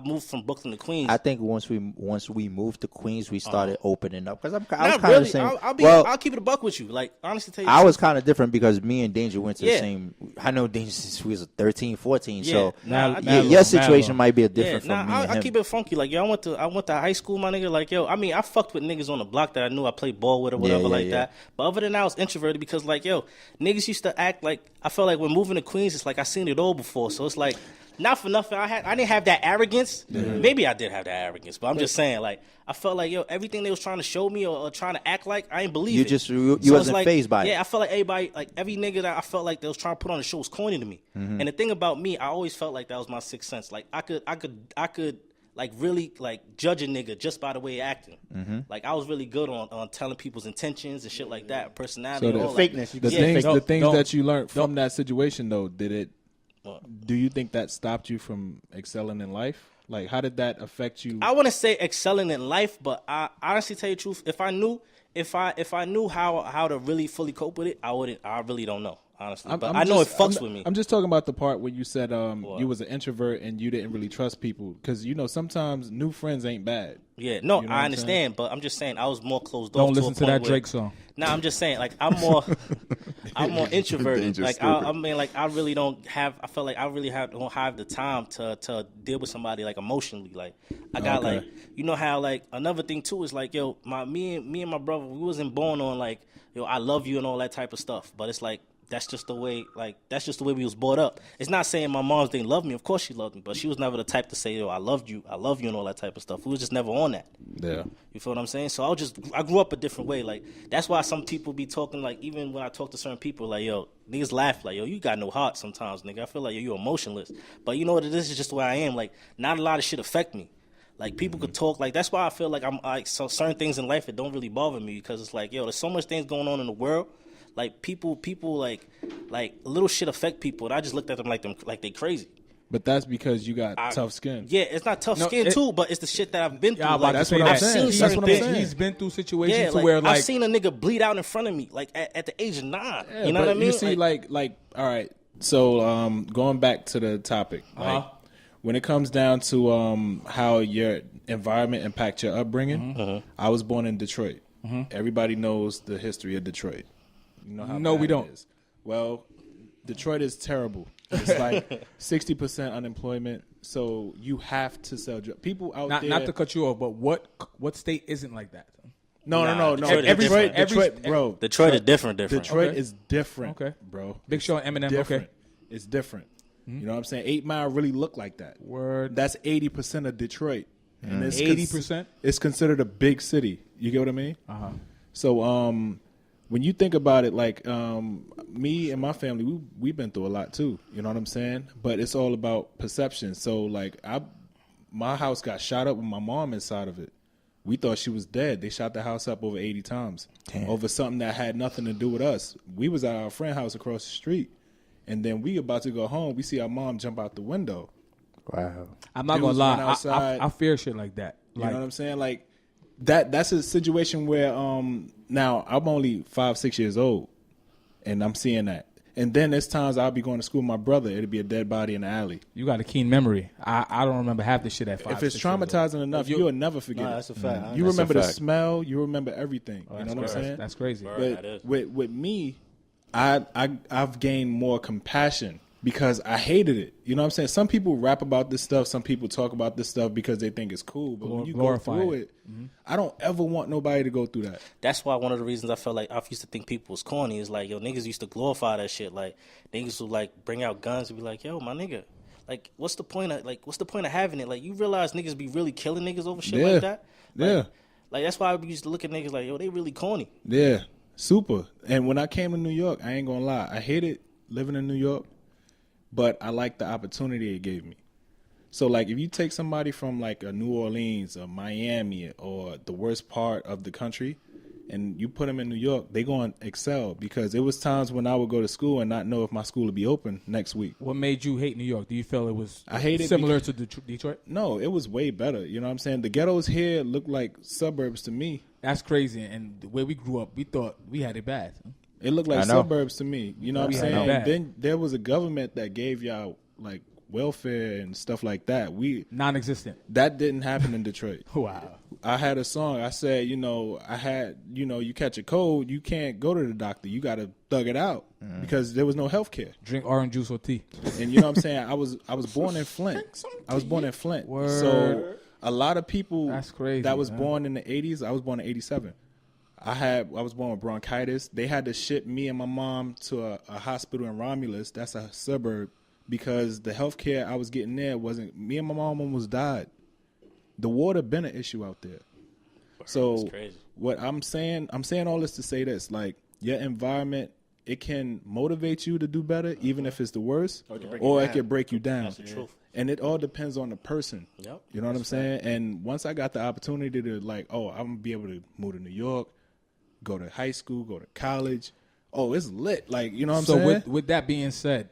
moved from Brooklyn to Queens. I think once we moved to Queens, we started opening up because I was not kind really. of the same. I'll keep it a buck with you. Like honestly, tell you, I was kind of different because me and Danger went to the same. I know Danger since we was 13, 14. So your situation might be different from me. I keep it funky. Like yo, I went to high school, my nigga. Like yo, I mean, I fucked with niggas on the block that I knew I played ball with or whatever that. But other than that, I was introverted because like yo, niggas used to act like I felt like when moving to Queens, it's like I seen it all before. So it's like. Not for nothing, I didn't have that arrogance. Maybe I did have that arrogance, but I'm just saying, like, I felt like, yo, everything they was trying to show me or trying to act like, I ain't believe it. You wasn't fazed by it. Yeah, I felt like everybody, like, every nigga that I felt like they was trying to put on the show was corny to me. And the thing about me, I always felt like that was my sixth sense. Like, I could like, really, like, judge a nigga just by the way he acting. Like, I was really good on telling people's intentions and shit like that, personality. So all fakeness. The things that you learned from that situation, though, do you think that stopped you from excelling in life? Like, how did that affect you? I wouldn't say excelling in life, but I honestly tell you the truth, if I knew how to really fully cope with it, I wouldn't. I really don't know, honestly. But I know it fucks with me. I'm just talking about the part where you said you was an introvert and you didn't really trust people because sometimes new friends ain't bad. Yeah, no, you know I understand, but I'm just saying I was more closed off. Don't listen to that Drake song. Nah, I'm just saying, like I'm more introverted. Like I mean, like I really don't have. I feel like I really don't have the time to deal with somebody like emotionally. Like I got like how like another thing too is like yo, me and my brother, we wasn't born on like yo I love you and all that type of stuff. But it's like. That's just the way we was brought up. It's not saying my mom didn't love me. Of course she loved me, but she was never the type to say, yo, I love you, and all that type of stuff. We was just never on that. Yeah. You feel what I'm saying? So I grew up a different way. Like that's why some people be talking like even when I talk to certain people like, yo, niggas laugh like, yo, you got no heart sometimes, nigga. I feel like you emotionless. But you know what it is? It's just the way I am. Like not a lot of shit affect me. Like people could talk like that's why I feel like I'm like so certain things in life it don't really bother me because it's like, yo, there's so much things going on in the world. Like people like little shit affect people, and I just looked at them like they crazy. But that's because you got tough skin. Yeah, it's not tough skin too, but it's the shit that I've been through. Yeah, like, that's what I'm saying. Seen certain things. He's been through situations where like I've seen a nigga bleed out in front of me, like at the age of 9. Yeah, you know what I mean? You see, like all right. So going back to the topic, like when it comes down to how your environment impacts your upbringing, I was born in Detroit. Everybody knows the history of Detroit. You know how no, we don't. Is. Well, Detroit is terrible. It's like 60% unemployment. So you have to sell drugs. People out there. Not to cut you off, but what state isn't like that? No. Detroit is different. Detroit is different. Okay, bro. Big Sean, Eminem. Different. It's different. You know what I'm saying? 8 Mile really look like that. Word. That's 80% of Detroit. And it's 80%. It's considered a big city. You get what I mean? So when you think about it, like me and my family, we've been through a lot too. You know what I'm saying? But it's all about perception. So like my house got shot up with my mom inside of it. We thought she was dead. They shot the house up over 80 times. Damn. Over something that had nothing to do with us. We was at our friend's house across the street, and then we about to go home. We see our mom jump out the window. Wow. I'm not gonna lie. I fear shit like that. You know what I'm saying? Like that's a situation where now I'm only 5-6 years old, and I'm seeing that. And then there's times I'll be going to school with my brother. It'll be a dead body in the alley. You got a keen memory. I don't remember half the shit at 5. If it's traumatizing enough, you'll never forget it. That's a fact. You remember the smell. You remember everything. You know what I'm saying? That's crazy. But with me, I've gained more compassion because I hated it. You know what I'm saying? Some people rap about this stuff. Some people talk about this stuff because they think it's cool. But when you go through it, I don't ever want nobody to go through that. That's why one of the reasons I felt like I used to think people was corny is like, yo, niggas used to glorify that shit. Like, niggas would like bring out guns and be like, yo, my nigga, like, what's the point of having it? Like, you realize niggas be really killing niggas over shit like that? Like, like, that's why I used to look at niggas like, yo, they really corny. Yeah, super. And when I came to New York, I ain't gonna lie, I hated living in New York, but I liked the opportunity it gave me. So, like, if you take somebody from, like, a New Orleans or Miami or the worst part of the country and you put them in New York, they going to excel because it was times when I would go to school and not know if my school would be open next week. What made you hate New York? Do you feel it was it similar to Detroit? No, it was way better. You know what I'm saying? The ghettos here look like suburbs to me. That's crazy. And the way we grew up, we thought we had it bad. It looked like suburbs to me. You know what I'm saying? And then there was a government that gave y'all, like, welfare and stuff like that. Non-existent. That didn't happen in Detroit. Wow. I had a song. I said, you catch a cold, you can't go to the doctor. You got to thug it out because there was no health care. Drink orange juice or tea. And you know what I'm saying? I was born in Flint. Word. So a lot of people That's crazy, that was man. born in the 80s, I was born in 87. I was born with bronchitis. They had to ship me and my mom to a hospital in Romulus. That's a suburb. Because the health care I was getting there wasn't, me and my mom almost died. The water been an issue out there. So what I'm saying all this to say this, like, your environment, it can motivate you to do better, even if it's the worst, or it can break you down. That's the truth. And it all depends on the person. Yep. You know what I'm saying? And once I got the opportunity to, like, I'm going to be able to move to New York, go to high school, go to college. Oh, it's lit. Like, you know what I'm saying? So with that being said,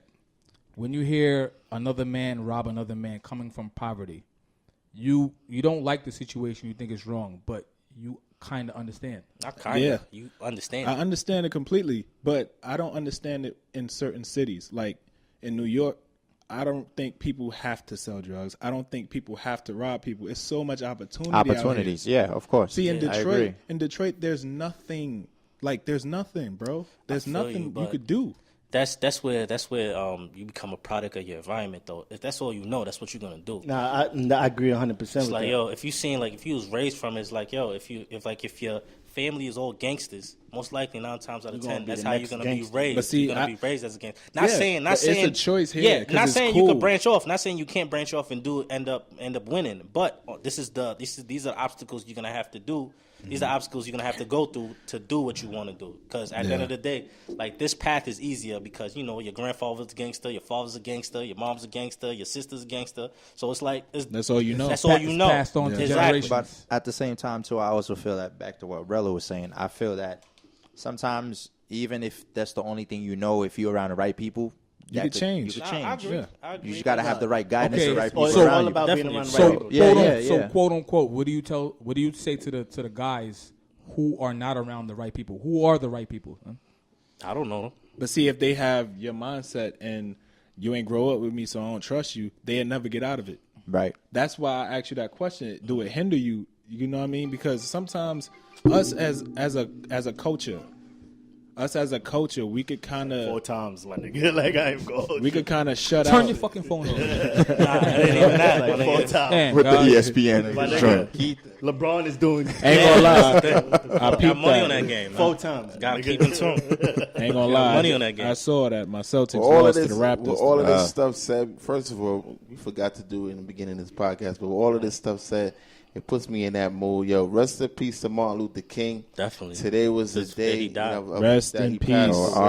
when you hear another man rob another man coming from poverty, you don't like the situation, you think it's wrong, but you kind of understand. Not kind of. Yeah. You understand. I understand it completely, but I don't understand it in certain cities. Like in New York, I don't think people have to sell drugs. I don't think people have to rob people. It's so much opportunities. Yeah, of course. See, in Detroit, there's nothing. Like, there's nothing, bro. There's nothing you could do. That's where you become a product of your environment, though. If that's all you know, that's what you're gonna do. Nah, I agree 100% with it's like, that. yo, if you was raised from it, it's like, yo, if your family is all gangsters, most likely 9 times out of 10, that's how you're gonna be raised. But see, you're gonna be raised as a gangster. Not saying it's a choice here. Yeah, not it's saying cool. you could branch off. Not saying you can't branch off and end up winning. But these are obstacles you're gonna have to do. These are obstacles you're going to have to go through to do what you want to do. Because at the end of the day, like, this path is easier because, you know, your grandfather's a gangster, your father's a gangster, your mom's a gangster, your sister's a gangster. So it's like... that's all you know. That's all you know. Passed on to Exactly. But at the same time, too, I also feel that, back to what Rello was saying, I feel that sometimes, even if that's the only thing you know, if you're around the right people... You could change. I agree. Yeah. I agree. You just got to have the right guidance, the right people It's around all you. about being Definitely. around the right people. So quote unquote, what do you say to the guys who are not around the right people? Who are the right people? Huh? I don't know. But see, if they have your mindset and you ain't grow up with me, so I don't trust you, they'll never get out of it. Right. That's why I asked you that question. Do it hinder you? You know what I mean? Because sometimes us as a culture, we could kind of 4 times, my nigga. Like, I ain't going. We could kind of shut out. Turn your fucking phone off. Nah, it ain't even that. Like, 4 times. Damn, With the God. ESPN. My drunk. nigga, LeBron is doing Ain't gonna lie. I Got peeped money that. on that game. 4 times. Got to nigga. keep in tune. Ain't gonna lie. money on that game. I saw that. My Celtics With all lost of to this, the Raptors. with all of this stuff said, first of all, we forgot to do it in the beginning of this podcast, but with all of this stuff said, it puts me in that mood. Yo, rest in peace to Martin Luther King. Definitely. Today was the This day. he died. Rest that in he peace. passed Oh, away.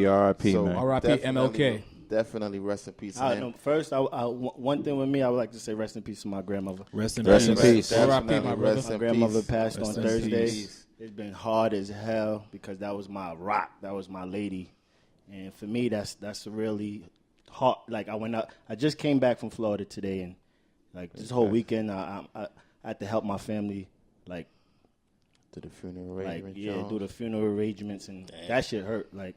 R.I.P., So, man. R.I.P. MLK. Definitely rest in peace. First, one thing with me, I would like to say rest in peace to my grandmother. Rest in peace. R.I.P., my brother. Rest My in grandmother peace. passed Rest on in Thursday. peace. It's been hard as hell because that was my rock. That was my lady. And for me, that's really hard. Like, I just came back from Florida today, and like this whole weekend, I had to help my family, like, To the funeral like arrangement. do the funeral arrangements, and that shit hurt. Like,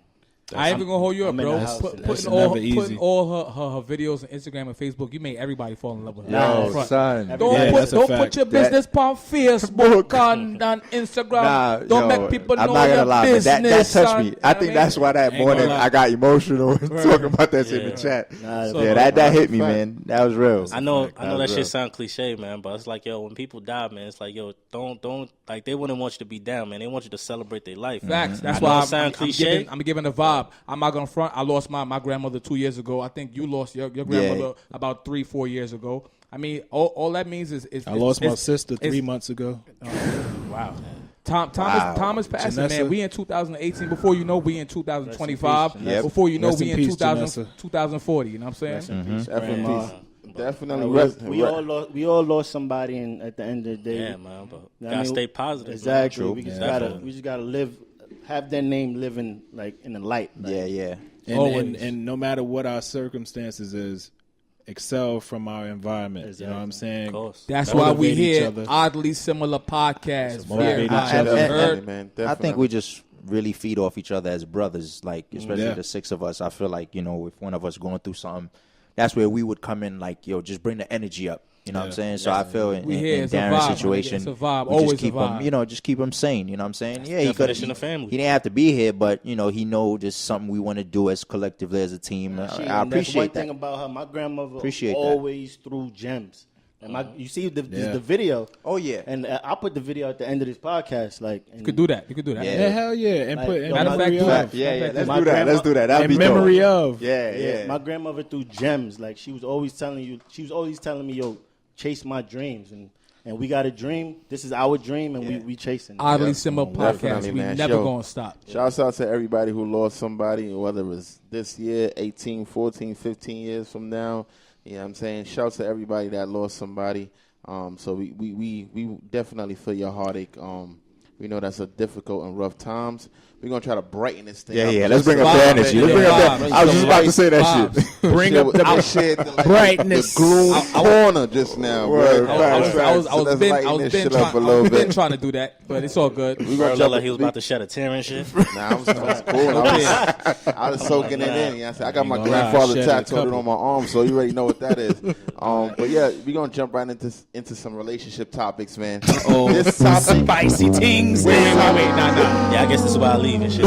I ain't even gonna hold you up, bro. Putting all her videos on Instagram and Facebook, you made everybody fall in love with her. Yo, son. Don't put your business on Facebook on Instagram. Don't make people know your business. That touched me. I think that's why that morning I got emotional talking about that shit in the chat. That hit me, man. That was real. I know that shit sound cliche, man, but it's like, yo, when people die, man, it's like, yo, don't like they wouldn't want you to be down, man. They want you to celebrate their life. Facts. That's why I'm giving the vibe. I'm not gonna front. I lost my grandmother 2 years ago. I think you lost your grandmother about 3-4 years ago. I mean, all that means is I lost my sister 3 months ago. Wow. Time is passing, Janessa. Man. We in 2018. Before you know, we in 2025. Before you know, we in 2040. You know what I'm saying? Mm-hmm. Definitely. We all lost somebody, and at the end of the day, yeah, man. But gotta stay positive. Exactly. We just gotta live. Have their name living like in the light. Like. Yeah. And no matter what our circumstances is, excel from our environment. Exactly. You know what I'm saying? Of course. That's why we hear oddly similar podcasts. I think we just really feed off each other as brothers, like especially the six of us. I feel like, you know, if one of us going through something, that's where we would come in like, yo, just bring the energy up. You know what I'm saying? So I feel in Darren's situation, it's a vibe. Always just keep him, you know, just keep him sane. You know what I'm saying? That's he could. He didn't have to be here, but you know, he know just something we want to do as collectively as a team. I appreciate that. One thing about her, my grandmother always threw gems. And you see the video. Oh yeah. And I'll put the video at the end of this podcast. Like you could do that. Yeah, hell yeah. And put in matter of fact, let's do that. That'd be memory of. Yeah. My grandmother threw gems. Like she was always telling me, yo, chase my dreams, and we got a dream. This is our dream, and we chasing it. Oddly similar podcast. We never gonna stop. Shouts out to everybody who lost somebody, whether it was this year, 18, 14, 15 years from now. You know what I'm saying? Shouts to everybody that lost somebody. So we definitely feel your heartache. We know that's a difficult and rough times. We're going to try to brighten this thing up. Yeah, let's bring up the energy. I was just about to say that shit. Bring up the brightness. The gloom corner just now, bro. I was been trying to do that, but it's all good. We were like he was about to shed a tear and shit. Nah, I was cool. I was soaking it in. I got my grandfather tattooed on my arm, so you already know what that is. But yeah, we're going to jump right into some relationship topics, man. This topic, spicy things. Wait. Nah. Yeah, I guess this is why I leave and shit.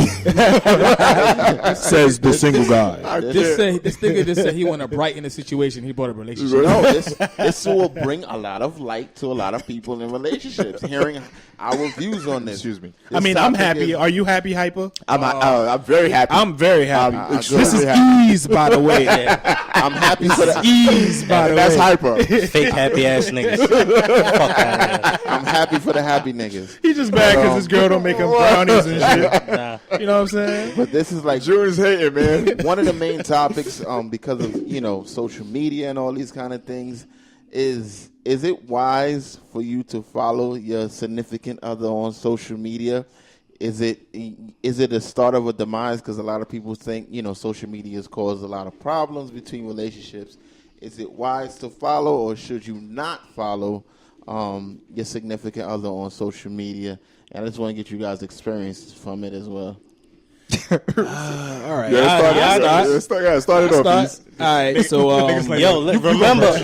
Says the single guy. This nigga just said he want to brighten the situation. He brought a relationship. No, this will bring a lot of light to a lot of people in relationships. Hearing our views on this. Excuse me. I mean, I'm happy. Are you happy, Hypa? I'm very happy. I'm very happy. This is ease, by the way. I'm happy for the ease, by the way. That's Hypa. Fake happy ass niggas. Fuck out. I'm happy for the happy niggas. He just mad because his girl don't make him brownies and shit. Nah. You know what I'm saying? But this is like June's hating, man. One of the main topics, because of social media and all these kind of things, is it wise for you to follow your significant other on social media? Is it a start of a demise? Because a lot of people think social media has caused a lot of problems between relationships. Is it wise to follow, or should you not follow your significant other on social media? And I just want to get you guys' experience from it as well. All right. Start it off, please. All right. So, remember,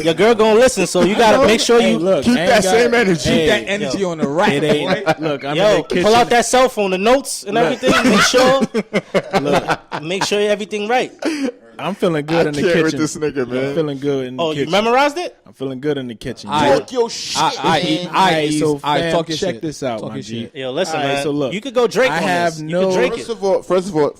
your girl gonna listen, so you gotta make sure you keep that same energy. Keep that energy on the rack. It ain't. Look, I'm in the kitchen. Pull out that cell phone, the notes and everything. Make sure everything right. I'm feeling good in the kitchen. With this nigga, man. I'm feeling good in the kitchen. Oh, you memorized it? I'm feeling good in the kitchen. Talk your shit. Talk your shit. Check this out, my G. Yo, listen, man. So look, you could go Drake on this. You could Drake it. First of all,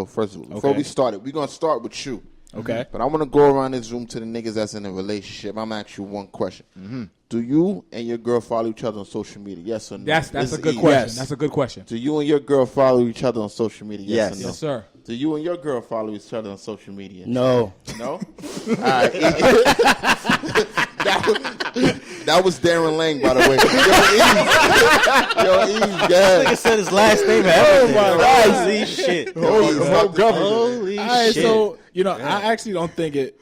before we started, we're gonna start with you. Okay. But I want to go around this room to the niggas that's in a relationship. I'm gonna ask you one question. Mm-hmm. Do you and your girl follow each other on social media? Yes or no? That's a good question. Yes. That's a good question. Do you and your girl follow each other on social media? Yes or no? Yes, sir. Do you and your girl follow each other on social media? No. No? All right. That was Darren Lang, by the way. Yo, Eve, This nigga said his last name. Oh my God! Holy shit! Whole government. Holy shit! So I actually don't think it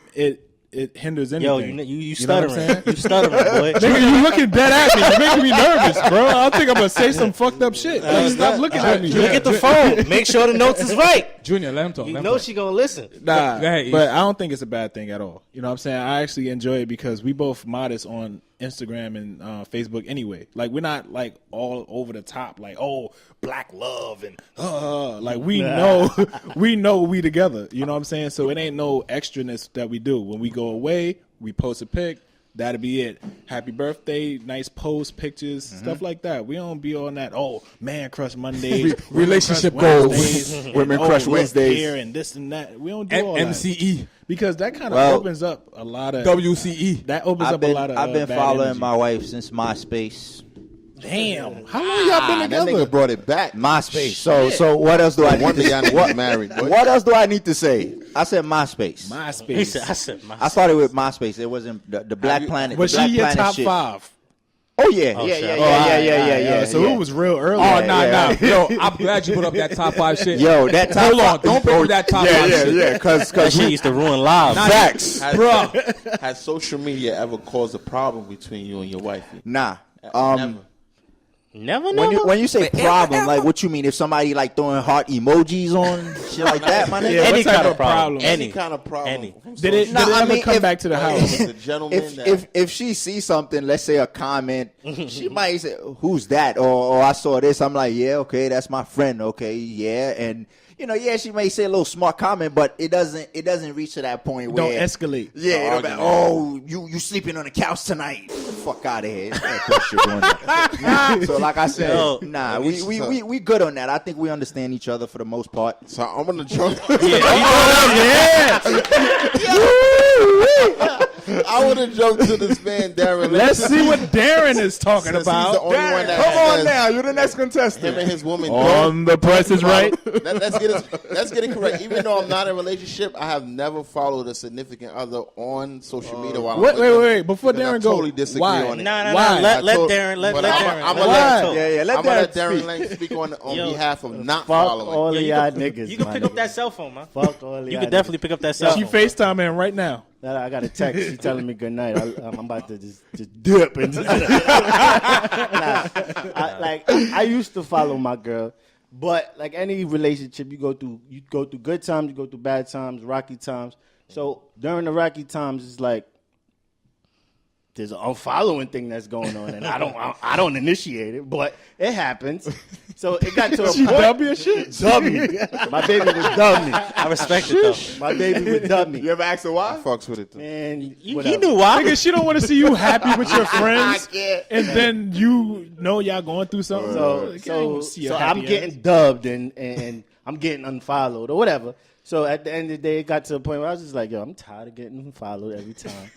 it hinders anything. Yo, you stuttering. You stuttering, boy. Nigga, you looking dead at me. You're making me nervous, bro. I think I'm going to say some fucked up shit. Stop looking at me. Look at the phone. Make sure the notes is right. Junior, let him talk. You know she going to listen. Nah, ahead, but I don't think it's a bad thing at all. You know what I'm saying? I actually enjoy it because we both modest on Instagram and Facebook anyway. Like, we're not, like, all over the top. Like, oh, black love and like, we know we together. You know what I'm saying? So it ain't no extraness that we do. When we go away, we post a pic. That'll be it. Happy birthday, nice post, pictures, stuff like that. We don't be on that, oh, man crush Mondays, relationship goals, women crush Wednesdays. Here and this and that. We don't do all that. MCE. Because that kind of opens up a lot of WCE. That opens up a lot of I've been bad following energy. my wife since MySpace. Damn. How long y'all been That together? nigga brought it back. MySpace. So what else do I need One to day I need to get married. Boy. What else do I need to say? I said MySpace. MySpace. He said, I said, my I started with MySpace. It wasn't the Black Planet. Was the Black she your Planet top shit. 5? Oh yeah, Oh, yeah, shit. yeah, Oh, yeah. So it was real early. Oh, Yeah. Yo, I'm glad you put up that top 5 shit. Yo, that top Hold on. five- Don't bring up that top 5 shit. Yeah, because that shit used to ruin lives. facts. Has social media ever caused a problem between you and your wife? Nah. Never. Never. When you say problem, like what you mean? If somebody like throwing heart emojis on shit like that, my nigga. Yeah, Any what type kind of of problem. Any kind of problem. Any. Did it Nah, I ever mean, come if- back to the house? The gentleman If she sees something, let's say a comment, she might say, "Who's that?" Or I saw this. I'm like, "Yeah, okay, that's my friend." Okay, yeah, and she may say a little smart comment, but it doesn't reach to that point where Don't escalate. Yeah, it'll be, oh, you sleeping on the couch tonight? Fuck out of here! So like I said, Yo, nah, we good on that. I think we understand each other for the most part. So I'm gonna jump. I want to jump to this man, Darren. Let's see what Darren is talking Since about. He's the only one that Come on has now, you're the next him contestant. and his woman. On The Price is Right. Let's get it correct. Even though I'm not in a relationship, I have never followed a significant other on social media. While I'm with them, Wait. Before because I Darren go, totally disagree why? on it. Nah. Why? Let told- Darren. Let but Darren. I'm let gonna Darren let- talk. Yeah, let I'm gonna let Darren Darren speak. Lang speak on Yo, behalf of not Fuck following. all of You y'all can- niggas. You can my pick up nigga. that cell phone, man. Fuck all of y'all. You can definitely pick up that cell She phone. FaceTiming right now. I got a text. She telling me good night. I'm about to just dip and just. I used to follow my girl, but like any relationship, you go through good times, you go through bad times, rocky times. So during the rocky times, it's like there's an unfollowing thing that's going on, and I don't initiate it, but it happens. So it got to a She point. dub your shit. Dub me. My baby would dub me. I respect it, though. My baby would dub me. You ever asked her why? Fucks with it. Though. And He whatever. knew why. Nigga, she don't want to see you happy with your friends, and then you know y'all going through something. Like, I ain't gonna see your So happy I'm getting ass. dubbed and I'm getting unfollowed or whatever. So at the end of the day, it got to a point where I was just like, yo, I'm tired of getting unfollowed every time.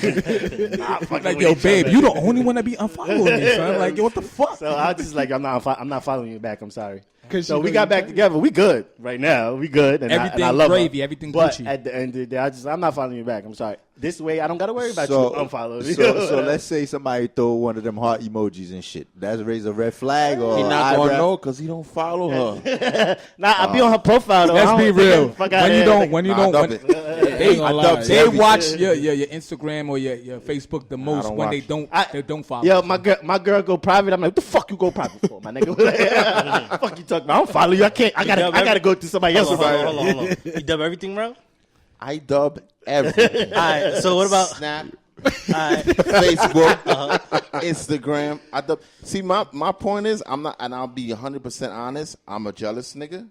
Like, yo, babe, you the only one that be unfollowing me, son. Like, yo, what the fuck? So I was just like, I'm not following you back. I'm sorry. 'Cause So she we got really back together. We good right now. We good. And Everything I love gravy, her. everything But Gucci. at the end of the day, I'm not following you back. I'm sorry. This way, I don't got to worry about So, you unfollowed. so let's say somebody throw one of them heart emojis and shit. That's raise a red flag or He not gonna eyebrow? know because he don't follow her. Nah, I be on her profile though. I Let's don't be think real. fuck outta When you here. don't, when you Nah, don't, dub when, it. they, gonna lie. they watch your Instagram or your Facebook the most don't when they watch don't follow. Yo, my girl go private. I'm like, what the fuck you go private for, my nigga? Fuck you talking about? I don't follow you. I can't. I gotta go to somebody else. Hold on. You dub everything, bro? I dub everything. All right. So what about? Snap, All right. Facebook, Instagram. I dub. See, my point is, I'm not, and I'll be 100% honest. I'm a jealous nigga.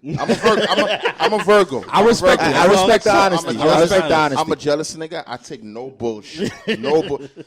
I'm a Virgo. I respect it. I respect the honesty. I respect the honesty. I'm a jealous nigga. I take no bullshit.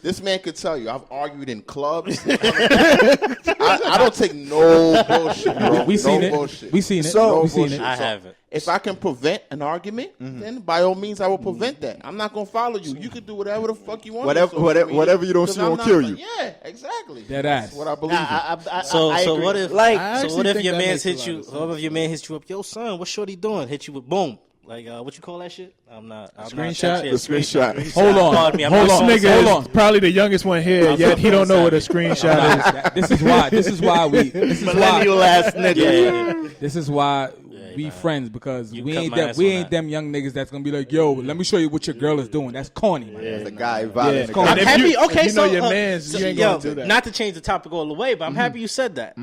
This man could tell you. I've argued in clubs. I don't take no bullshit, bro. We seen it. Bullshit. We seen it. So- we seen bullshit. it. I haven't. If I can prevent an argument, then by all means I will prevent that. I'm not gonna follow you. You can do whatever the fuck you want. Whatever- on social media, whatever you don't 'cause see I'm won't not kill like- you. Yeah, exactly. Dead ass. That's what I believe. in. So agree. what if Like, I so what actually if think your that man makes a hit lot you? of sense. What if your man hits you up? Yo, son, what's shorty doing? Hit you with boom. Like what you call that shit? I'm not. Screenshot? The screenshot. Hold on. Pardon me, I'm Hold not on. This so- nigga Hold is on. probably the youngest one here, yet he don't know what a screenshot is. This is why. This is why we. This is why. Millennial ass nigga. Yeah. This is why be friends because You we cut ain't my that ass we on ain't that. them young niggas that's gonna be like, yo, let me show you what your girl is doing. That's corny, man. It's the guy Yeah. violating the I'm guy. happy. Okay, you so know your mans, you ain't gonna do that. Not to change the topic all the way, but I'm happy you said that.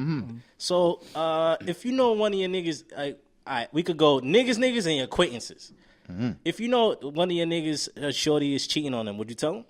So if you know one of your niggas, all right, we could go niggas, and your acquaintances. If you know one of your niggas, shorty is cheating on them, would you tell him?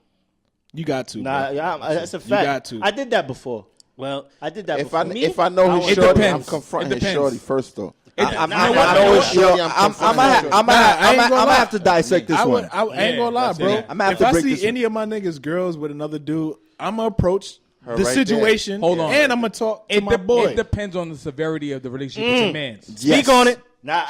You got to. Nah, bro. yeah, that's a fact. got to. I did that before. Well, I did that If before. I know his It shorty, I'm depends. confronting It his depends. shorty first though. I'm I know his shorty, I'm I'm confronting gonna his shorty. ain't gonna lie. have to dissect this I one. ain't gonna lie, that's bro. it. I'm gonna have If to I break see this one. any of my niggas girls with another dude, I'm gonna approach Her the right situation. there. Hold on. And I'm gonna talk to my boy. It depends on the severity of the relationship with your man. speak on it.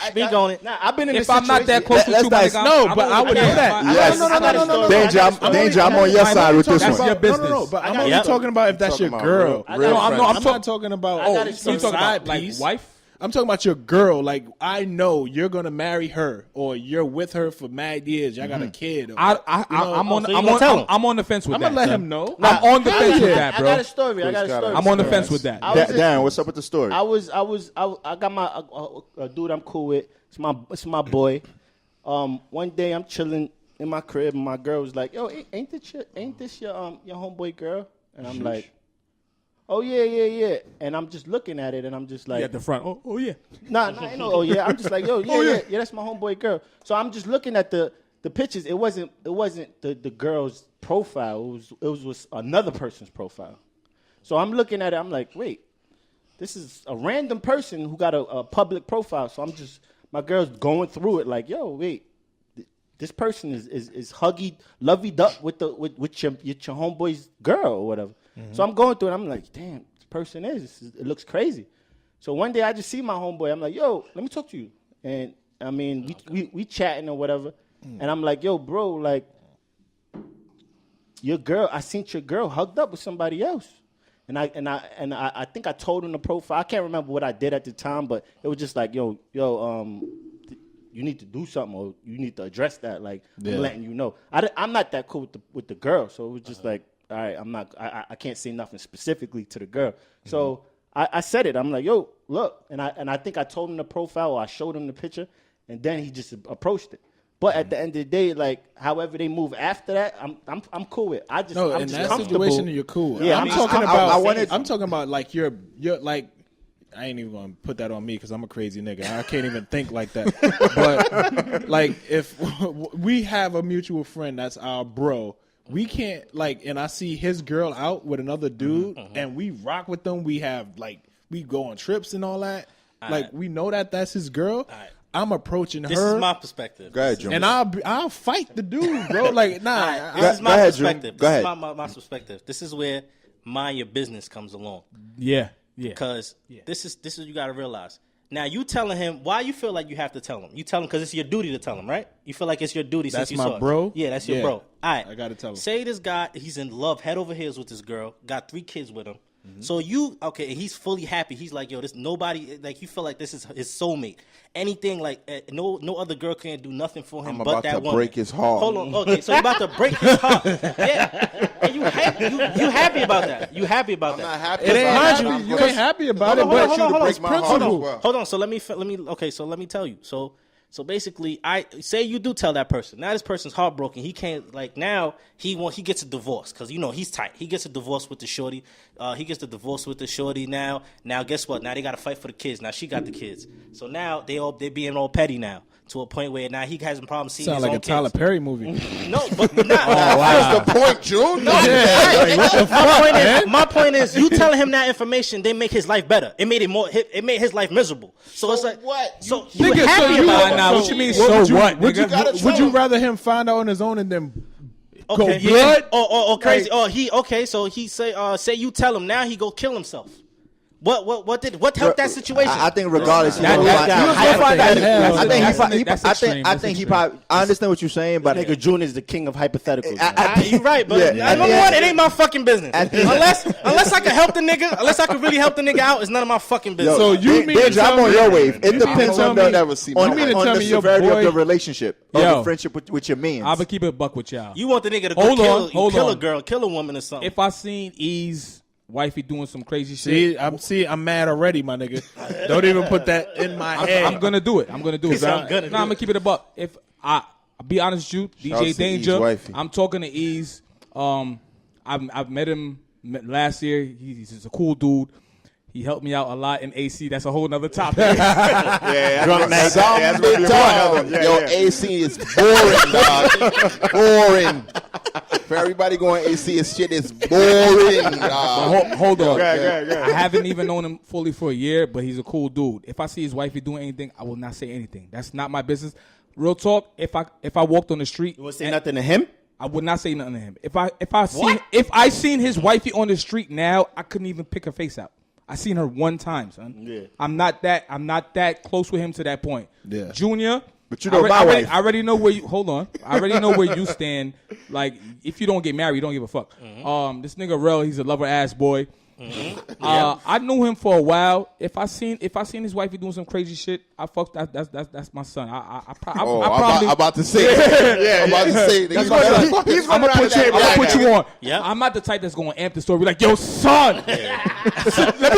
Speak on it. Nah, I've been in If this I'm not that situation. close Let's with you, my dice- nigga, No, I'm but I would only- do that. I- Yes. I got a story. Danger, I got a story. Danger, I'm on your I'm side only with this talking one. about your No, business. but I'm got- only Yep. talking about if that's Talking your about girl. real No, I'm I'm talking not talking about. I got Oh, a you story. talking side about like piece. wife? I'm talking about your girl. Like, I know you're gonna marry her, or you're with her for mad years. Y'all got a kid. Or, I'm on so you gonna tell him? I'm on the fence with I'm that. gonna let son. him know. I'm on the fence with I that, got bro. a story. I'm on the fence with that. I was in- Darren, what's up with the story? I got my a dude I'm cool with. It's my boy. One day I'm chilling in my crib and my girl was like, "Yo, ain't this your homeboy girl?" And I'm like, "Oh yeah." And I'm just looking at it and I'm just like, At the front. Oh yeah. Nah, ain't no. Oh yeah, I'm just like, yo, yeah, that's my homeboy girl. So I'm just looking at the pictures. It wasn't the girl's profile. It was another person's profile. So I'm looking at it. I'm like, wait, this is a random person who got a public profile. So my girl's going through it like, yo, wait, this person is huggy, lovey-duck with your homeboy's girl or whatever. So I'm going through it. I'm like, damn, this person it looks crazy. So one day I just see my homeboy. I'm like, yo, let me talk to you. And I mean, we chatting or whatever. And I'm like, yo, bro, like, your girl, I seen your girl hugged up with somebody else. And I think I told him the profile. I can't remember what I did at the time, but it was just like, yo, you need to do something or you need to address that. Like, I'm letting you know. I'm not that cool with the girl, so it was just like, all right, I can't say nothing specifically to the girl. So I said it. I'm like, yo, look, and I think I told him the profile or I showed him the picture, and then he just approached it. But at the end of the day, like, however they move after that, I'm cool with. I'm in just that comfortable. situation, you're cool. Yeah, I'm talking about. I I'm talking about like you're like. I ain't even gonna put that on me because I'm a crazy nigga. I can't even think like that. But like, if we have a mutual friend that's our bro, we can't like. And I see his girl out with another dude, and we rock with them. We have like we go on trips and all that. Like we know that that's his girl. I'm approaching This her. is my perspective. Go ahead, Jim. And I'll fight the dude, bro. Like, nah. This is my go ahead, Drew. perspective. Go This is ahead. my perspective. This is where mind your business comes along. Yeah. Because this is you got to realize. Now you telling him why you feel like you have to tell him. You tell him because it's your duty to tell him, right? You feel like it's your duty That's since you my saw it. bro? Yeah, that's your Yeah. bro. All right, I gotta tell him. Say this guy, he's in love, head over heels with this girl, got 3 kids with him. So he's fully happy. He's like, yo, this nobody like you feel like this is his soulmate. Anything like no other girl can't do nothing for him I'm but about that to woman. break his heart. Hold on, okay, so you're about to break his heart. Yeah, and you happy about that? You happy about I'm that? not happy It ain't about happy. that. You ain't happy about it, Hold on, but hold on. it's my heart as principle. well. Hold on. So let me tell you. So basically, I say you do tell that person. Now this person's heartbroken. He can't like now he gets a divorce because he's tight. He gets a divorce with the shorty. He gets the divorce with the shorty now. Now guess what? Now they got to fight for the kids. Now she got the kids. So now they being all petty now to a point where now he has a problem seeing Sound his like own a Tyler kids. Perry movie. No, but not. That's the point, June. No, My point is, you telling him that information, they make his life better. It made his life miserable. So it's like what? So you Nigga, happy so about it. Nah, what you mean? So what? Would nigga? you rather him find out on his own and then Okay. go blood? Or crazy. Or he okay. So he say you tell him now he go kill himself. What helped that situation? I think regardless, That- I think he probably. I understand what you're saying, but Nigga June is the king of hypotheticals. You're right, but number one, it ain't my fucking business. Unless I can help the nigga, unless I can really help the nigga out, it's none of my fucking business. So you mean to tell I'm on me- your wave. It you mean to depends tell on me- the never see on my mean to on tell the me your severity boy- of the relationship, of Yo. the friendship with your man. I'll keep it a buck with y'all. You want the nigga to Hold go on, hold kill a on. girl, kill a woman or something. If I seen Ease wifey doing some crazy shit. I'm mad already, my nigga. Don't even put that in my head. I'm gonna do it. I'm gonna keep it a buck. If I'll be honest with you, DJ Dane-Ja, I'm talking to Ease. I've met him last year. He's just a cool dude. He helped me out a lot in AC. That's a whole nother topic. AC is boring, dog. Boring. For everybody going AC, his shit is boring, dog. Hold on. I haven't even known him fully for a year, but he's a cool dude. If I see his wifey doing anything, I will not say anything. That's not my business. Real talk. If I walked on the street, you would say nothing to him. I would not say nothing to him. If I seen his wifey on the street now, I couldn't even pick her face out. I seen her one time, son. Yeah. I'm not that close with him to that point. Yeah. Junior, but you know my wife. I already know where you hold on. I already know where you stand. Like, if you don't get married, you don't give a fuck. Mm-hmm. This nigga Rello, he's a lover ass boy. Mm-hmm. I knew him for a while. If I seen his wifey doing some crazy shit, I fuck that. That's my son. I probably. I'm about to say. I'm about to say. I'm gonna put you on. Yeah. I'm not the type that's gonna amp the story. Be like, yo, son. Let me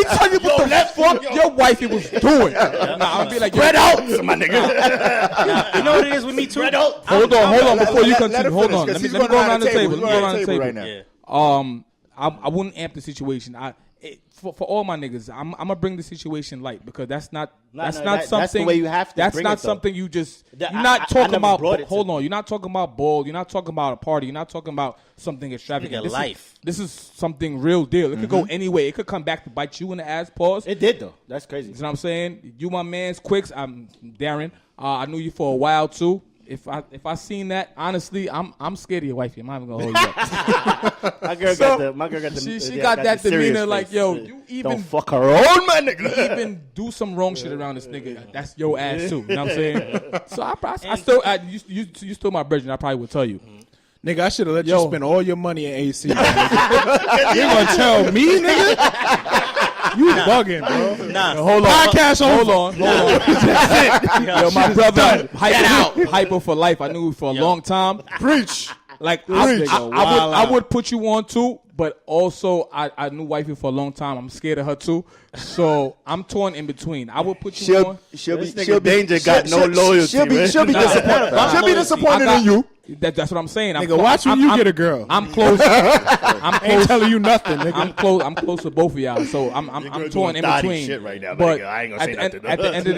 tell you what the fuck your wifey was doing. Nah, I'm gonna be like, spread out, my nigga. You know what it is with me too. Hold on. Before you continue, hold on. Let me go around the table. Let me go around the table right now. I wouldn't amp the situation. For all my niggas, I'm gonna bring the situation light because that's not something. That's the way you have to. That's bring not it, something you just. You're not talking about. Hold on, you're not talking about ball. You're not talking about a party. You're not talking about something extravagant. This is something real deal. It could go any way. It could come back to bite you in the ass. Pause. It did though. That's crazy. You know what I'm saying? You my man's Quicks. I'm Darren. I knew you for a while too. If I seen that, honestly, I'm scared of your wifey. I'm not even gonna hold you up. my girl got the. She got that demeanor like, yo, you even don't fuck her own, my nigga. You even do some wrong shit around this nigga. That's your ass too. You know what I'm saying? So you still my virgin. I probably would tell you. Nigga, I should have let you spend all your money in AC. You gonna tell me, nigga? You bugging, bro. Nah. Hold on. Podcast hold on. Yo, my brother, Hypa for life. I knew him for a long time. Preach. Like, I would put you on too, but also I knew wifey for a long time. I'm scared of her too. So I'm torn in between. I would put you on. She'll be Danger got no loyalty. She'll be disappointed. She'll be disappointed in you. That's what I'm saying. Nigga, watch when you get a girl. I'm close. I ain't telling you nothing, nigga. I'm close to both of y'all. So I'm torn in between. Shit right now, but I ain't gonna say nothing. At the end of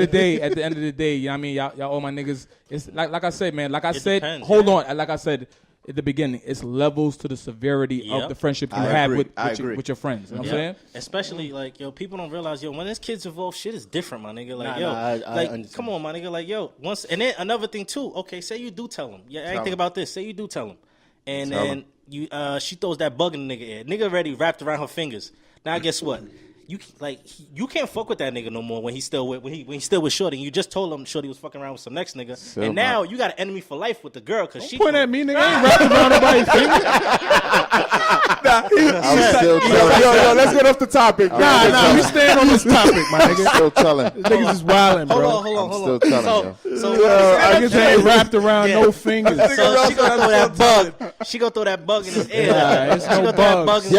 the day, you know what I mean? Y'all all my niggas. It's like I said, man. Like I said, depends, hold on. Like I said at the beginning, it's levels to the severity of the friendship you have with your friends. You know what I'm saying? Especially like, yo, people don't realize, yo, when there's kids involved, shit is different, my nigga. Like, I come on, my nigga. Like, yo, once and then another thing too. Okay, say you do tell him. Yeah, I ain't think about this. Say you do tell him, and then you she throws that bug in the nigga ear. Nigga already wrapped around her fingers. Now guess what? You can't fuck with that nigga no more when he's still with Shorty. You just told him Shorty was fucking around with some next nigga, and now you got an enemy for life with the girl because she point at me, nigga. I ain't wrapping around nobody's finger. Yo, let's get off the topic. Nah, we staying on this topic, my nigga. I'm still telling. Niggas is wilding, bro. Hold on. I'm still telling. I guess they ain't wrapped around no fingers. So she gonna throw that bug. She gonna throw that bug in his ear. It's no bugs.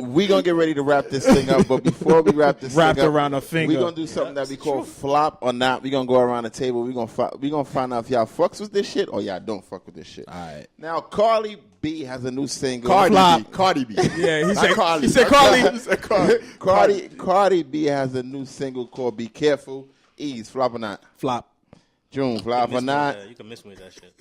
We gonna get ready to wrap this thing up, but before we wrap this wrapped thing up, around a finger, we gonna do something that we call flop or not. We gonna go around the table. We gonna find out if y'all fucks with this shit or y'all don't fuck with this shit. All right. Now Cardi B has a new single. Cardi B. Yeah, he said Carly. He said Cardi. Cardi B has a new single called "Be Careful." Ease flop or not? Flop. June flop or not? You can miss me with that shit.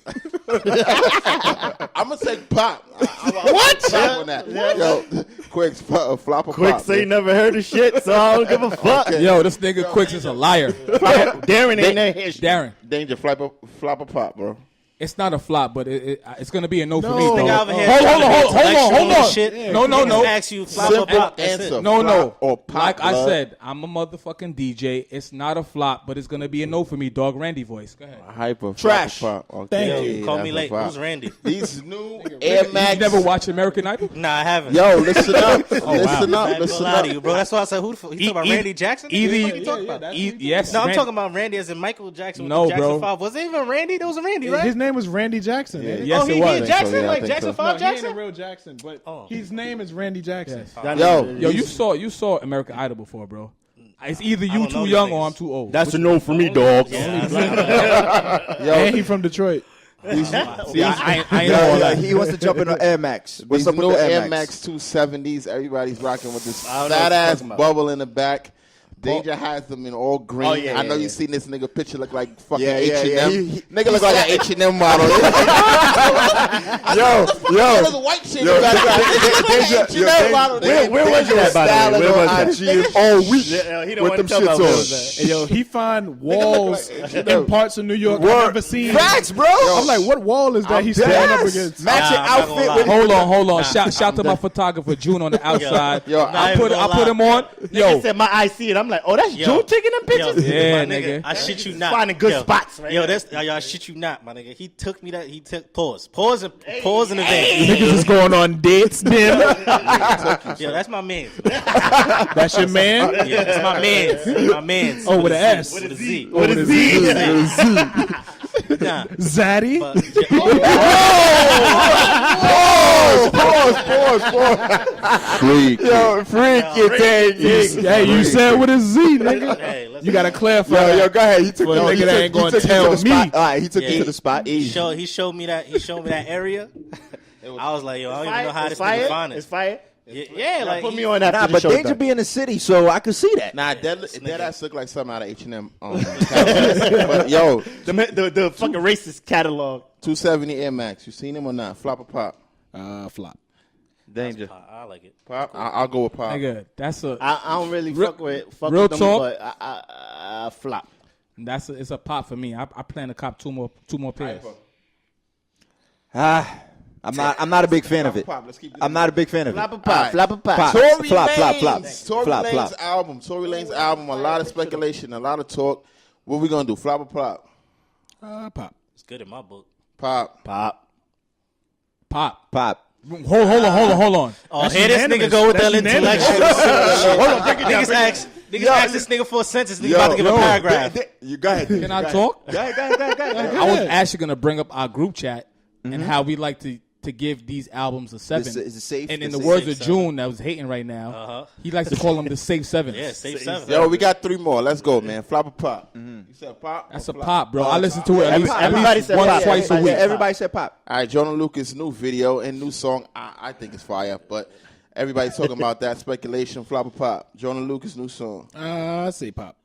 I'm gonna say pop. What? Flop on that. Yo, Quicks flop or pop? Quicks ain't never heard of shit, so I don't give a fuck. Okay. Yo, this nigga Quicks is a liar. Darren ain't there. Darren. Danger flop or pop, bro. It's not a flop, but it's gonna be a no for me. Hold on. No. Ask you flop or Simple pop. answer. No. Or pop. Like I said, I'm a motherfucking DJ. It's not a flop, but it's gonna be a no for me. Dog Randy voice. Go ahead. Hypa. Trash. Flop or pop. Okay, Thank you. Call me late. flop. Who's Randy? These new Air Max. You never watch American Idol? Nah, I haven't. Yo, listen up. wow. Listen I ain't up, gonna lie to you, bro. That's why I said, who the fuck? You talking about Randy Jackson? What you talking about? Yes. No, I'm talking about Randy as in Michael Jackson. No, with the Jackson bro. 5. Was it even Randy? There was a Randy, right? His name was Randy Jackson. Yeah. Yes, he it was. did Jackson, So, yeah, I like think Jackson so. 5 No, he Jackson. ain't a real Jackson, but his name is Randy Jackson. That Yo, nigga- You saw American Idol before, bro. It's either I you don't know too these young niggas. or I'm too old. That's a no for me, dog. And he from Detroit. See, I ain't Yo, all yo, that. he wants to jump in on Air Max. What's These up with new the Air Max 270s. Everybody's rocking with this I don't know fat what you're ass talking about. bubble in the back. Dane-Ja has them in all green. Oh, yeah, I know yeah, you seen this nigga picture look like fucking Yeah, yeah, H&M. yeah. Nigga look like an H&M model. Yo, There's a white shit. Yo, You got Dane-Ja, H&M yo, model. Dane- Where was Dane-Ja that, by the way? styling Where was on that? IG all week Yeah, he don't with wanna them tell about where was shits that. And yo, he find walls in parts of New York I've never seen. Facts, bro. I'm like, what wall is that he's standing up against? Matching Nah, I'm not outfit gonna with lie. Hold on. Shout to my photographer June on the outside. Yo, I put him on. Nigga Yo, said my eye see it. I'm like, oh, that's Yo. Joe taking them pictures. Yeah, my nigga. I shit you not. Finding good spots, right Yo, there. that's I shit you not, my nigga. He took me that. He took pause in the Niggas van. is going on dates, then. Yo, that's my man. That's your man? Yeah, that's my man. My man. Oh, with an S. With a Z. With a Z. Nah. Zaddy? But, Pause. freak. Yo, freak your thing. Hey, you said with a Z, nigga. hey, let's You gotta clarify Yo, that. go ahead. He took Well, he nigga that took- ain't gonna he took you tell to the spot. me. All right, he took Yeah, you to the spot. He showed me that area. I was like, yo, I don't even know how this nigga find It's it. fire. Yeah, Nah, like put me on after Nah, the but show. Dane-Ja be in the city, so I could see that. Nah, that ass look like something out of H&M. But yo, the fucking racist catalog. 270 Air Max. You seen him or not? Flop or pop? Flop. Danger. I like it. Pop. I'll go with pop. nigga, that's a I don't really fuck with real with them, talk. but I flop. it's a pop for me. I plan to cop two more pairs. I'm not a big fan of it. Pop. Let's keep this I'm not a big fan of Flop it. a pop, flop a pop. Pop. Tory Flop, Lanez. flop, flop. Tory Flop, Lanez flop. album. Tory Lanez album. A lot of speculation. A lot of talk. What we gonna do? Flop or pop? Pop. It's good in my book. Pop. Pop. Pop. Hold on. Oh, here this nigga go with that intellectual. Niggas ask this nigga for a sentence. Nigga about to give a paragraph. You go ahead. Can I talk? Go ahead. I was actually gonna bring up our group chat and how we like to give these albums a 7. Is it safe? And in Is the it words safe? of June, that was hating right now, he likes to call them the safe 7. Yeah, safe 7. Yo, we got 3 more. Let's go, man. Flop or pop? You said pop? That's or a flop? pop, bro. I listen to it at Everybody least said once, pop. twice a Yeah, week. everybody said pop. All right, Jonah Lucas' new video and new song. I think it's fire, but everybody's talking about that speculation. Flop or pop? Jonah Lucas' new song. I say pop.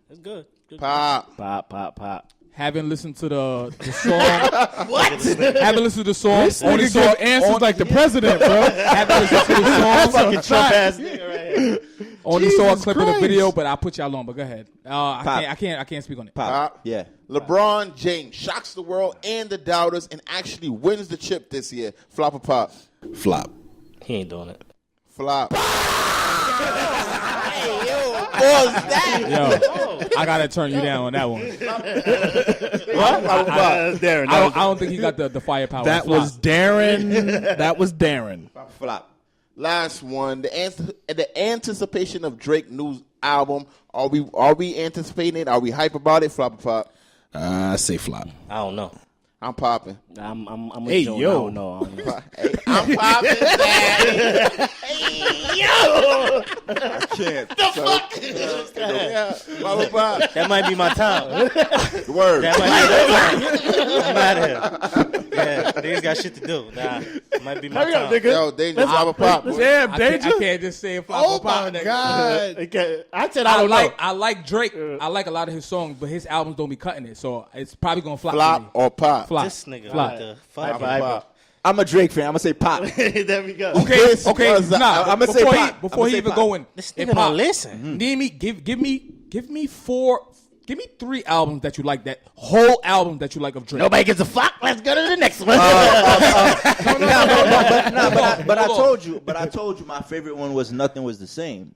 It's good. Pop. Pop. Haven't listened to the song. What? Haven't listened to the song. Only saw answers like the president, bro. Haven't listened to the song. Fucking Trump ass nigga right here. Only saw a Jesus clip of the Christ. video, but I'll put y'all on. But go ahead. Pop. I can't speak on it. Pop. Yeah. LeBron James shocks the world and the doubters and actually wins the chip this year. Flop or pop? Flop. He ain't doing it. Flop. Yo, I gotta turn you down on that one. Darren. I don't think he got the firepower. That Flop. was Darren. That was Darren. Flop. Last one. The anticipation of Drake's new album. Are we anticipating it? Are we hype about it? Flop or pop? I say flop. I don't know. I'm popping. I'm a Hey, Joe. yo. No. Hey, I'm popping. Daddy. Can't. Yeah. Flop or pop? That might be my time. Word. That might be my time. I'm out of here. Yeah, niggas got shit to do. Nah, it might be my time. Yo, Danger, flop or pop? Boy. Damn, I can't just say flop Oh or pop. my nigga. God. Okay. I said I don't know. I like Drake. I like a lot of his songs, but his albums don't be cutting it, so it's probably gonna flop. for me. Flop or pop? Flop. This nigga Flop. with the Flop fuck. or pop? I'm a Drake fan. I'm gonna say pop. There we go. Okay, was- nah. I'ma say pop. Before I'ma he say even pop. go in, This in nigga pop, don't listen. Give me 3 albums that you like. That whole album that you like of Drake. Nobody gives a fuck. Let's go to the next one. But I told you my favorite one was Nothing Was the Same.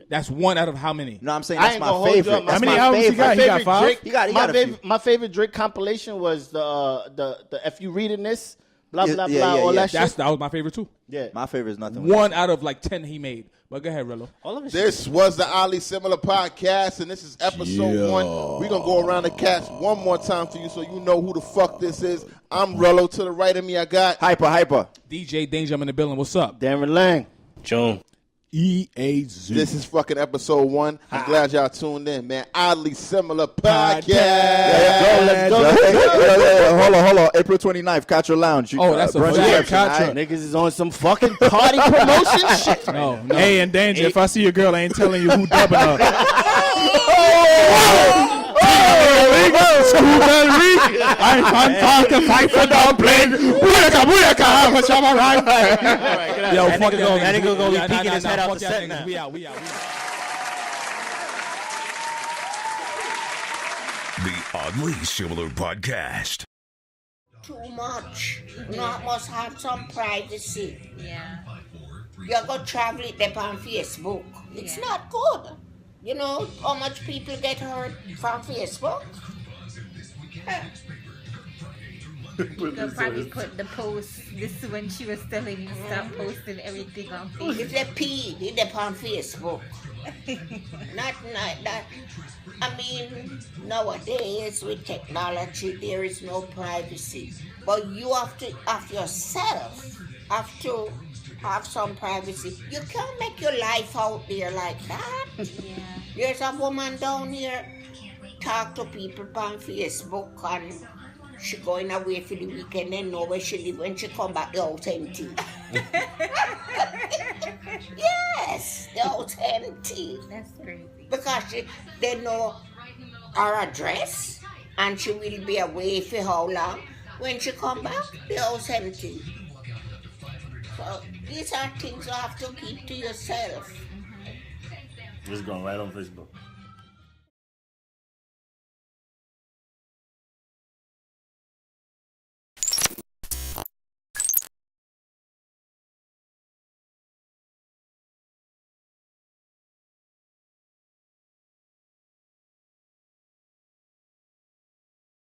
That's one out of how many? No, I'm saying I that's ain't my gonna hold you favorite. up. That's How many my albums he favorite. got? He got 5? He got a few. My favorite Drake compilation was the If You Reading This, blah, blah, blah, all that shit. That was my favorite too. Yeah. My favorite is nothing. 1 out of like 10 he made. But go ahead, Rello. This was the Oddly Similar podcast, and this is episode 1. We're going to go around the cast one more time for you so you know who the fuck this is. I'm Rello. To the right of me, I got Hypa. DJ Dane-Ja in the building. What's up? Darren Lang. June. EAZ. This is fucking episode 1. I'm glad y'all tuned in, man. Oddly Similar podcast. Let's go. Hold on. April 29th, Contra Lounge. That's a fact. Contra. Niggas is on some fucking party promotion shit. No. Hey, and Danger, if I see your girl, I ain't telling you who dubbing her. I'm talking fight for dumpling. Yo, fuck it. That nigga gonna be peeking his head out the set now. We out. The Oddly Similar Podcast. Too much. Not must have some privacy. Yeah. You're going to travel it up on Facebook. It's not good. You know how much people get hurt from Facebook? They'll probably put the post. This is when she was telling you stop posting everything on Facebook. If they pee, it's up on Facebook. not that. I mean, nowadays with technology, there is no privacy. But you have to, of yourself, have to have some privacy. You can't make your life out there like that. Yeah. There's a woman down here talk to people on Facebook and she going away for the weekend and know where she live. When she come back, the house empty. Yes, the house empty. That's crazy. Because they know her address and she will be away for how long. When she come back, the house empty. So these are things you have to keep to yourself. It's going right on Facebook.